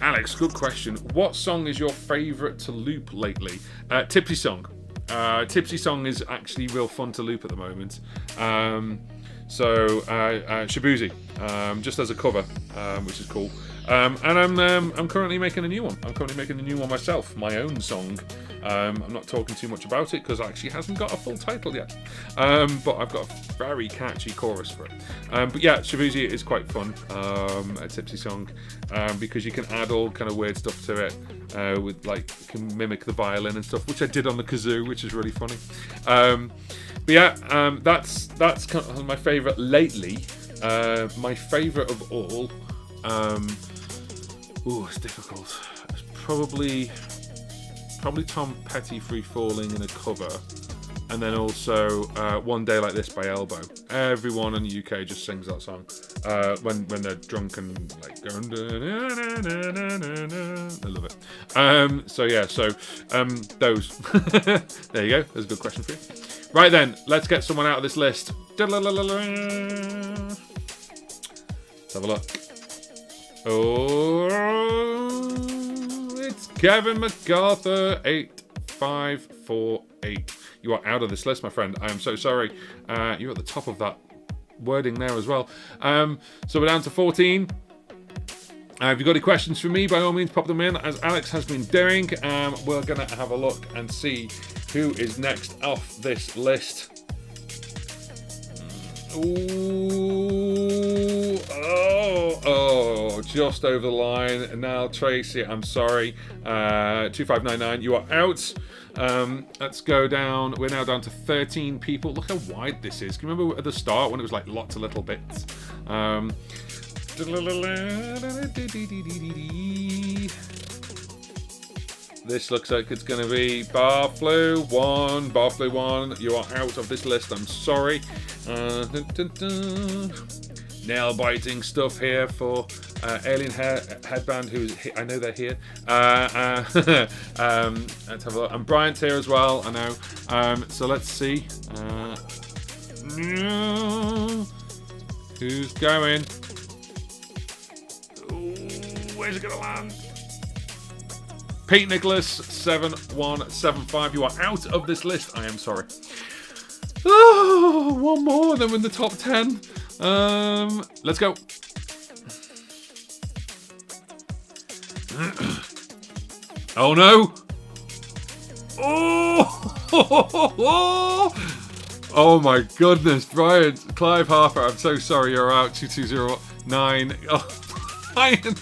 A: Alex, good question. What song is your favourite to loop lately? Tipsy Song. Tipsy Song is actually real fun to loop at the moment. Shabuzi, just as a cover, which is cool. And I'm currently making a new one. I'm currently making a new one myself, my own song. I'm not talking too much about it because it actually hasn't got a full title yet. But I've got a very catchy chorus for it. But yeah, Shabuzi is quite fun, a tipsy song, because you can add all kind of weird stuff to it, with like, you can mimic the violin and stuff, which I did on the kazoo, which is really funny. But yeah, that's kind of my favourite lately. My favourite of all, it's difficult. It's probably Tom Petty Free Falling in a cover, and then also One Day Like This by Elbow. Everyone in the UK just sings that song when they're drunk and like going. I love it. Those. There you go. There's a good question for you. Right then, let's get someone out of this list. Let's have a look. Oh, it's Kevin MacArthur 8548. You are out of this list, my friend. I am so sorry. You're at the top of that wording there as well. So we're down to 14. If you've got any questions for me, by all means, pop them in, as Alex has been doing. We're going to have a look and see who is next off this list. Ooh, just over the line. Niall Tracy, I'm sorry. 2599, you are out. Let's go down. We're now down to 13 people. Look how wide this is. Can you remember at the start when it was like lots of little bits? This looks like it's going to be Barflew 1. Barflew 1, you are out of this list. I'm sorry. Nail biting stuff here for Alien Headband, I know they're here. Let's have a look. And Bryant's here as well, I know. So let's see. Who's going? Ooh, where's it going to land? Pete Nicholas 7175. You are out of this list. I am sorry. Oh, one more, then we're in the top 10. Let's go. Oh no! Oh my goodness, Brian, Clive Harper, I'm so sorry, you're out. 2209. Oh, Brian,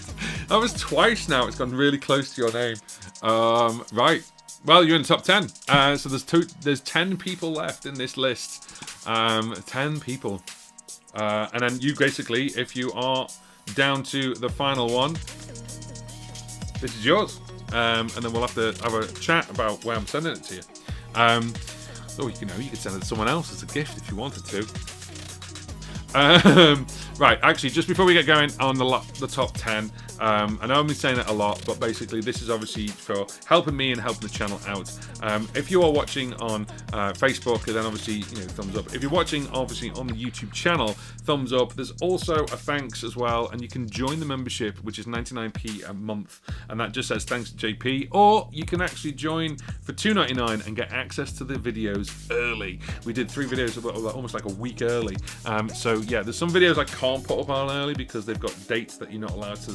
A: that was twice now. It's gone really close to your name. Right. Well, you're in the top 10. So there's 10 people left in this list. 10 people. And then you basically, if you are down to the final one, this is yours. And then we'll have to have a chat about where I'm sending it to you. Or you could send it to someone else as a gift if you wanted to. Right, actually, just before we get going on the top 10, I know I've been saying it a lot, but basically this is obviously for helping me and helping the channel out. If you are watching on Facebook, then obviously, thumbs up. If you're watching obviously on the YouTube channel, thumbs up. There's also a thanks as well, and you can join the membership, which is 99p a month, and that just says thanks to JP, or you can actually join for $2.99 and get access to the videos early. We did 3 videos almost like a week early. So yeah, there's some videos I can't put up on early because they've got dates that you're not allowed to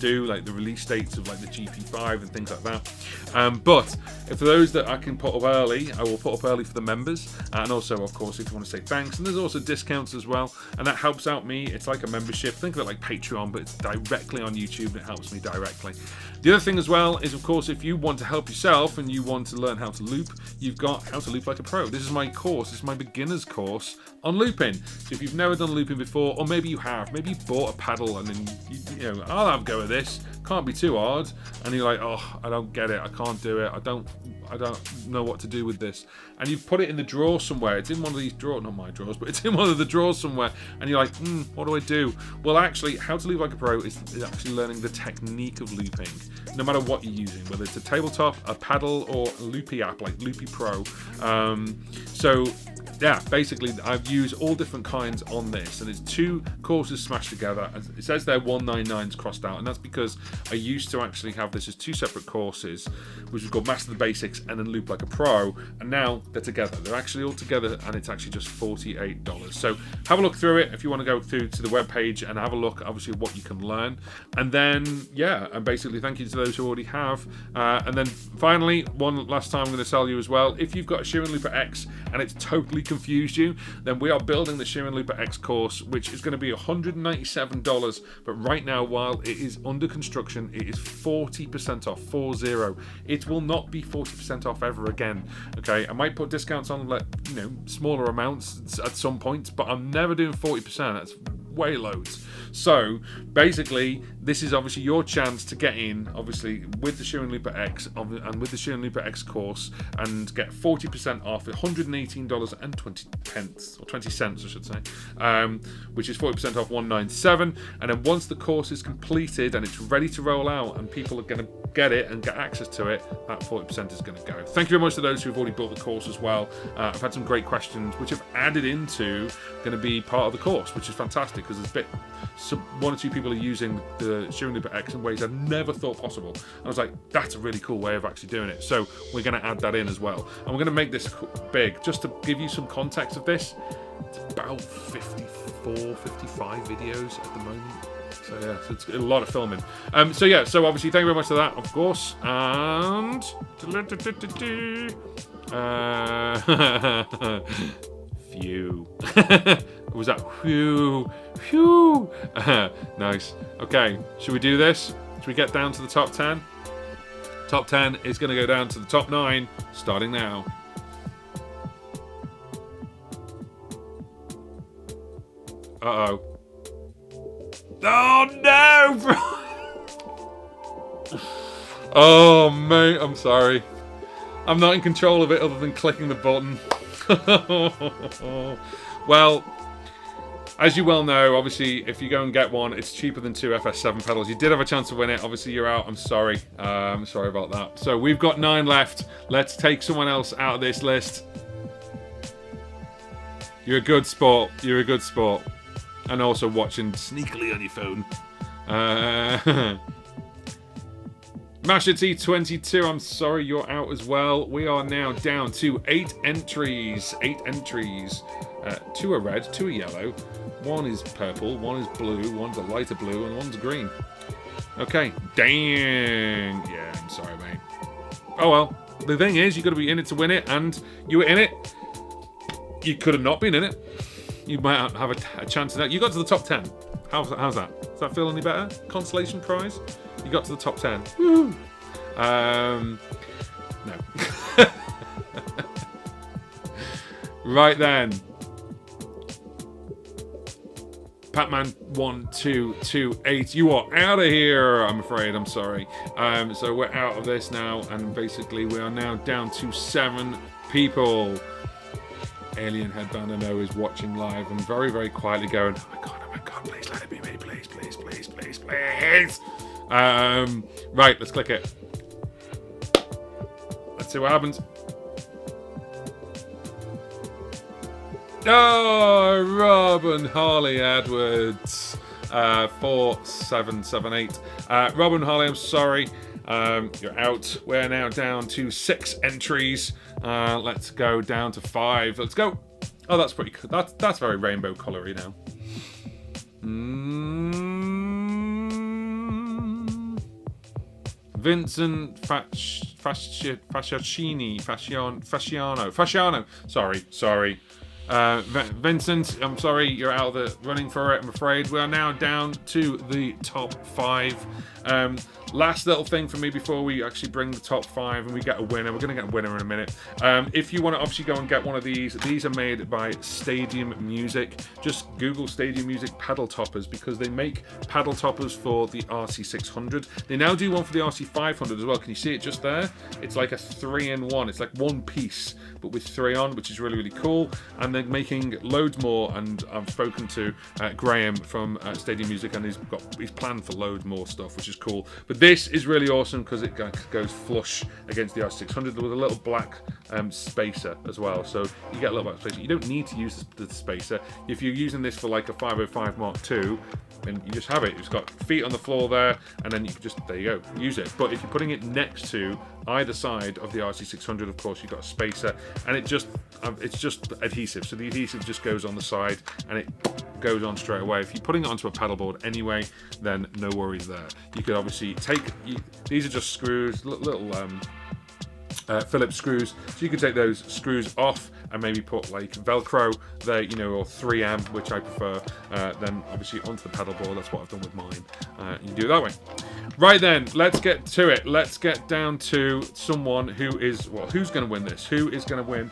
A: do, like the release dates of like the GP5 and things like that. But for those that I can put up early, I will put up early for the members, and also of course if you want to say thanks, and there's also discounts as well, and that helps out me. It's like a membership, think of it like Patreon, but it's directly on YouTube and it helps me directly. The other thing as well is, of course, if you want to help yourself and you want to learn how to loop, you've got How to Loop Like a Pro. This is my course, this is my beginner's course on looping. So if you've never done looping before, or maybe you have, maybe you bought a pedal and then you know, I'll have a go at this, can't be too hard, and you're like, oh, I don't get it, I can't do it, I don't know what to do with this, and you've put it in the drawer somewhere, it's in one of these drawers, not my drawers, but it's in one of the drawers somewhere, and you're like, what do I do? Well, actually, How to Loop Like a Pro is actually learning the technique of looping, no matter what you're using, whether it's a tabletop, a pedal, or a loopy app like Loopy Pro. So yeah, basically I've used all different kinds on this, and it's 2 courses smashed together. It says they're 199s crossed out, and that's because I used to actually have this as 2 separate courses, which was called Master the Basics and then Loop Like a Pro, and now they're together. They're actually all together, and it's actually just $48. So have a look through it if you want to go through to the webpage and have a look, obviously, what you can learn. And then, yeah, and basically thank you to those who already have. And then finally, one last time I'm going to tell you as well, if you've got a Sheeran Looper X and it's totally confused you, then we are building the Sheeran Looper X course, which is going to be $197, but right now, while it is under construction, it is 40% off, 40. It will not be 40% off ever again. Okay, I might put discounts on, like, you know, smaller amounts at some point, but I'm never doing 40%. That's way loads. So basically, this is obviously your chance to get in, obviously, with the Sheeran Looper X and with the Sheeran Looper X course, and get 40% off $118.20, or 20 cents, I should say, which is 40% off $197. And then once the course is completed and it's ready to roll out and people are going to get it and get access to it, that 40% is going to go. Thank you very much to those who've already bought the course as well. I've had some great questions which have added into going to be part of the course, which is fantastic, because there's one or two people are using the Sheeran Looper X in ways I never thought possible. And I was like, that's a really cool way of actually doing it. So we're going to add that in as well. And we're going to make this big. Just to give you some context of this, it's about 54, 55 videos at the moment. So yeah, so it's a lot of filming. So yeah, so obviously thank you very much for that, of course. And phew. Was that phew? Phew. Nice. Okay, should we do this? Should we get down to the top 10? Top 10 is going to go down to the top 9, starting now. Uh-oh. Oh, no, bro! Oh, mate, I'm sorry. I'm not in control of it other than clicking the button. Well, as you well know, obviously, if you go and get one, it's cheaper than 2 FS7 pedals. You did have a chance to win it. Obviously, you're out. I'm sorry. I'm sorry about that. So we've got 9 left. Let's take someone else out of this list. You're a good sport. You're a good sport. And also watching sneakily on your phone. Masher T22, I'm sorry, you're out as well. We are now down to 8 entries. 8 entries. 2 are red, 2 are yellow. 1 is purple, 1 is blue, 1's a lighter blue, and 1's green. Okay, dang. Yeah, I'm sorry, mate. Oh well. The thing is, you've got to be in it to win it, and you were in it. You could have not been in it. You might have a chance of that. You got to the top 10. How's that? Does that feel any better? Consolation prize? You got to the top 10. Woo! No. Right then. Pac-Man 1228. You are out of here, I'm afraid. I'm sorry. So we're out of this now, and basically we are now down to 7 people. Alien Headband, I know, is watching live and very, very quietly going, oh my god, please let it be me, please. Right, let's click it. Let's see what happens. Oh, Rob and Harley Edwards. 4778. Rob and Harley, I'm sorry. You're out. We're now down to 6 entries. Let's go down to 5. Let's go. Oh, that's pretty cool. That's very rainbow colory now. Vincent Fasciano. Sorry. Vincent, I'm sorry, you're out of the running for it, I'm afraid. We are now down to the top 5. Last little thing for me before we actually bring the top 5 and we get a winner. We're going to get a winner in a minute. If you want to obviously go and get one of these are made by Stadium Music. Just Google Stadium Music pedal toppers because they make pedal toppers for the RC600. They now do one for the RC500 as well. Can you see it just there? It's like a 3-in-1. It's like one piece, but with 3 on, which is really, really cool. And they're making loads more. And I've spoken to Graham from Stadium Music, and he's planned for loads more stuff, which is cool. But this is really awesome because it goes flush against the RC600 with a little black spacer as well. So you get a little black spacer. You don't need to use the spacer. If you're using this for like a 505 Mark II, then you just have it. It's got feet on the floor there, and then you can just, there you go, use it. But if you're putting it next to either side of the RC600, of course, you've got a spacer, and it's just adhesive. So the adhesive just goes on the side, and it goes on straight away. If you're putting it onto a pedal board anyway, then no worries there. You could obviously these are just screws, little Phillips screws, so you can take those screws off and maybe put like Velcro there, you know, or 3M, which I prefer, then obviously onto the pedal board. That's what I've done with mine. You can do it that way. Right then, let's get to it. Let's get down to someone who's going to win this? Who is going to win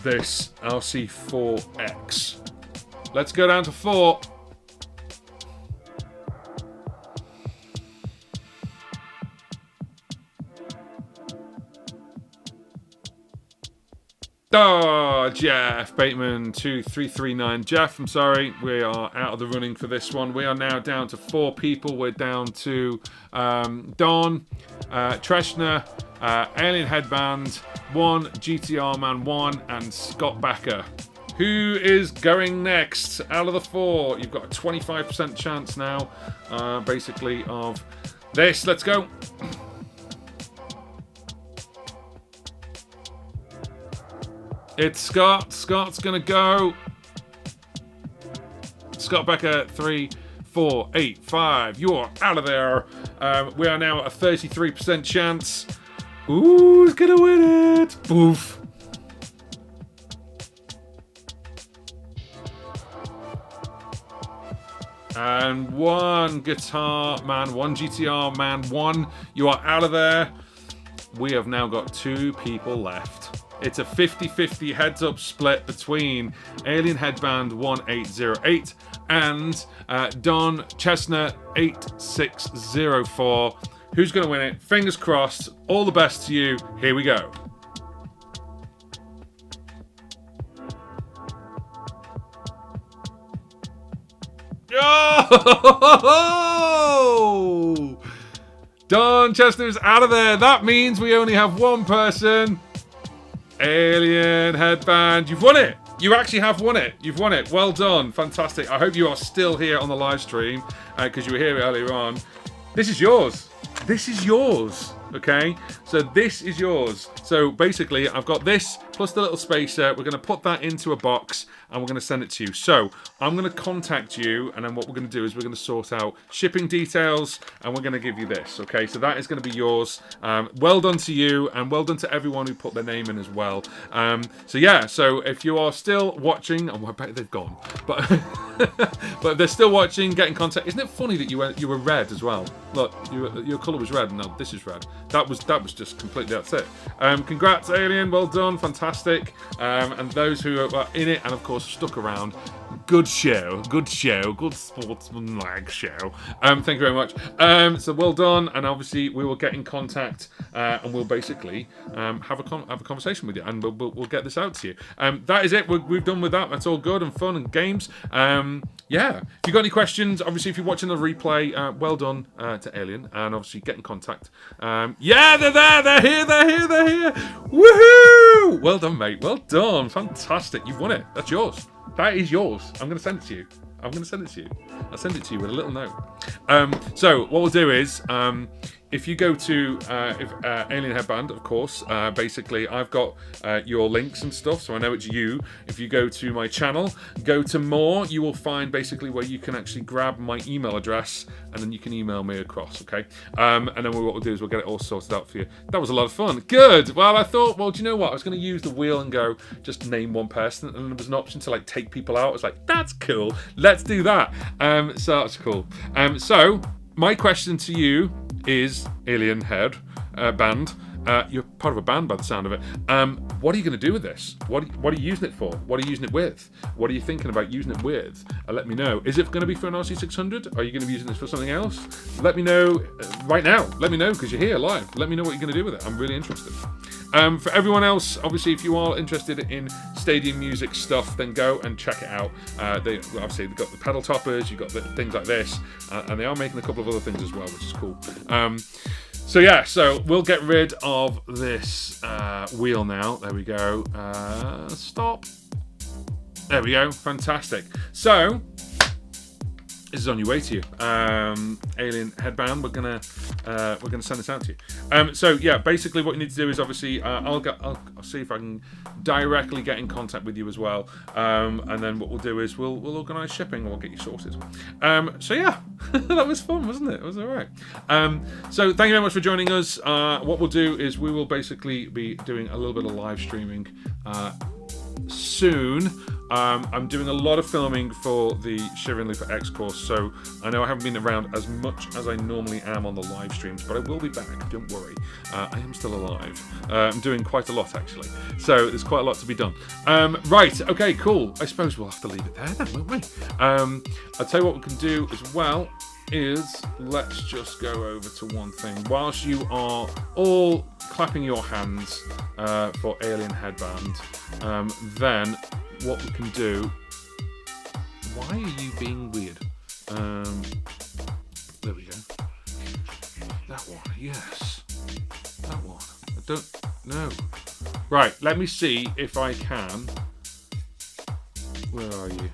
A: this RC4X? Let's go down to 4. Oh, Jeff Bateman 2339. Jeff, I'm sorry, we are out of the running for this one. We are now down to 4 people. We're down to Don, Treshner, Alien Headband, 1, GTR Man 1, and Scott Becker. Who is going next out of the 4? You've got a 25% chance now, basically, of this. Let's go. It's Scott. Scott's going to go. Scott Becker, 3, 4, 8, 5. You are out of there. We are now at a 33% chance. Ooh, who's going to win it? Boof. And 1 Guitar Man, 1 GTR Man 1. You are out of there. We have now got 2 people left. It's a 50-50 heads-up split between Alien Headband 1808 and Don Chestnut 8604. Who's going to win it? Fingers crossed. All the best to you. Here we go. Oh! Don Chestnut's out of there. That means we only have 1 person. Alien Headband, you've won it. You actually have won it. You've won it. Well done. Fantastic. I hope you are still here on the live stream because you were here earlier on. This is yours. This is yours. Okay, so this is yours. So basically, I've got this plus the little spacer. We're going to put that into a box and we're going to send it to you. So I'm going to contact you, and then what we're going to do is we're going to sort out shipping details, and we're going to give you this. Okay, so that is going to be yours. Well done to you, and well done to everyone who put their name in as well. So yeah, so if you are still watching, oh, I bet they've gone, but but if they're still watching, get in contact. Isn't it funny that you were red as well? Look, your colour was red. No, this is red. That was just completely, that's it. Congrats, Alien. Well done. Fantastic. And those who are in it and, of course, stuck around. Good show. Good sportsman-like show. Thank you very much. So well done. And obviously, we will get in contact and we'll basically have a conversation with you. And we'll get this out to you. That is it. We've done with that. That's all good and fun and games. Yeah. If you've got any questions, obviously, if you're watching the replay, well done to Alien. And obviously, get in contact. Yeah, they're there. They're here. Woohoo! Well done, mate. Well done. Fantastic. You've won it. That's yours. That is yours. I'm going to send it to you. I'll send it to you with a little note. So what we'll do is if you go to Alien Headband, of course, basically I've got your links and stuff, so I know it's you. If you go to my channel, go to more, you will find basically where you can actually grab my email address, and then you can email me across, okay? And then what we'll do is we'll get it all sorted out for you. That was a lot of fun. Good. Well, I thought, well, do you know what? I was going to use the wheel and go just name one person, and there was an option to like take people out. I was like, that's cool. Let's do that. So that's cool. So my question to you is, Alien Head Band, you're part of a band by the sound of it. What are you going to do with this? What are you using it for? What are you using it with? What are you thinking about using it with? Let me know. Is it going to be for an RC600? Are you going to be using this for something else? Let me know right now. Let me know, because you're here live. Let me know what you're going to do with it. I'm really interested. For everyone else, obviously, if you are interested in Stadium Music stuff, then go and check it out. They've got the pedal toppers, you've got the things like this, and they are making a couple of other things as well, which is cool. So yeah, so we'll get rid of this wheel now. There we go. Stop. There we go. Fantastic. So this is on your way to you, Alien Headband. We're gonna send this out to you. So yeah, basically what you need to do is obviously I'll see if I can directly get in contact with you as well, and then what we'll do is we'll organise shipping, and we'll get you sorted. So yeah, that was fun, wasn't it? It was all right. So thank you very much for joining us. What we'll do is we will basically be doing a little bit of live streaming soon. I'm doing a lot of filming for the Shivering Looper X course, so I know I haven't been around as much as I normally am on the live streams, but I will be back, don't worry. I am still alive. I'm doing quite a lot, actually, so there's quite a lot to be done. Right, okay, cool. I suppose we'll have to leave it there then, won't we? I'll tell you what we can do as well is let's just go over to one thing. Whilst you are all clapping your hands for Alien Headband, then what we can do... Why are you being weird? There we go. That one, yes. That one. I don't know. Right, let me see if I can... Where are you?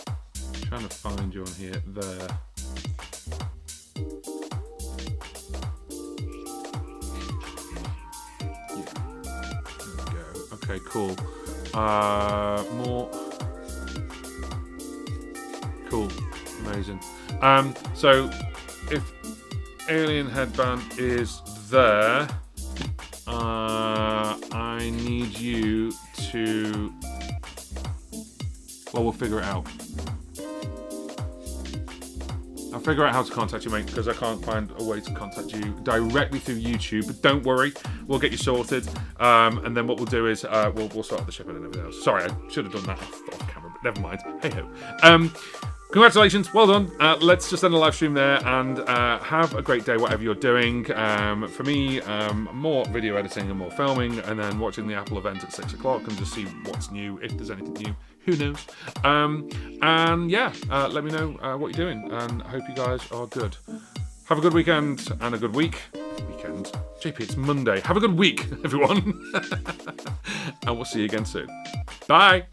A: I'm trying to find you on here. There. Okay, cool. More. Cool. Amazing. So if Alien Headband is there, I need you to... Well, we'll figure it out. I'll figure out how to contact you, mate, because I can't find a way to contact you directly through YouTube. But don't worry, we'll get you sorted. And then what we'll do is we'll sort out the shipping and everything else. Sorry, I should have done that off camera, but never mind. Hey ho. Congratulations, well done. Let's just end the live stream there and have a great day, whatever you're doing. For me, more video editing and more filming, and then watching the Apple event at 6 o'clock and just see what's new, if there's anything new. Who knows? And yeah, let me know what you're doing, and I hope you guys are good. Have a good weekend and a good week. Weekend. JP, it's Monday. Have a good week, everyone. And we'll see you again soon. Bye.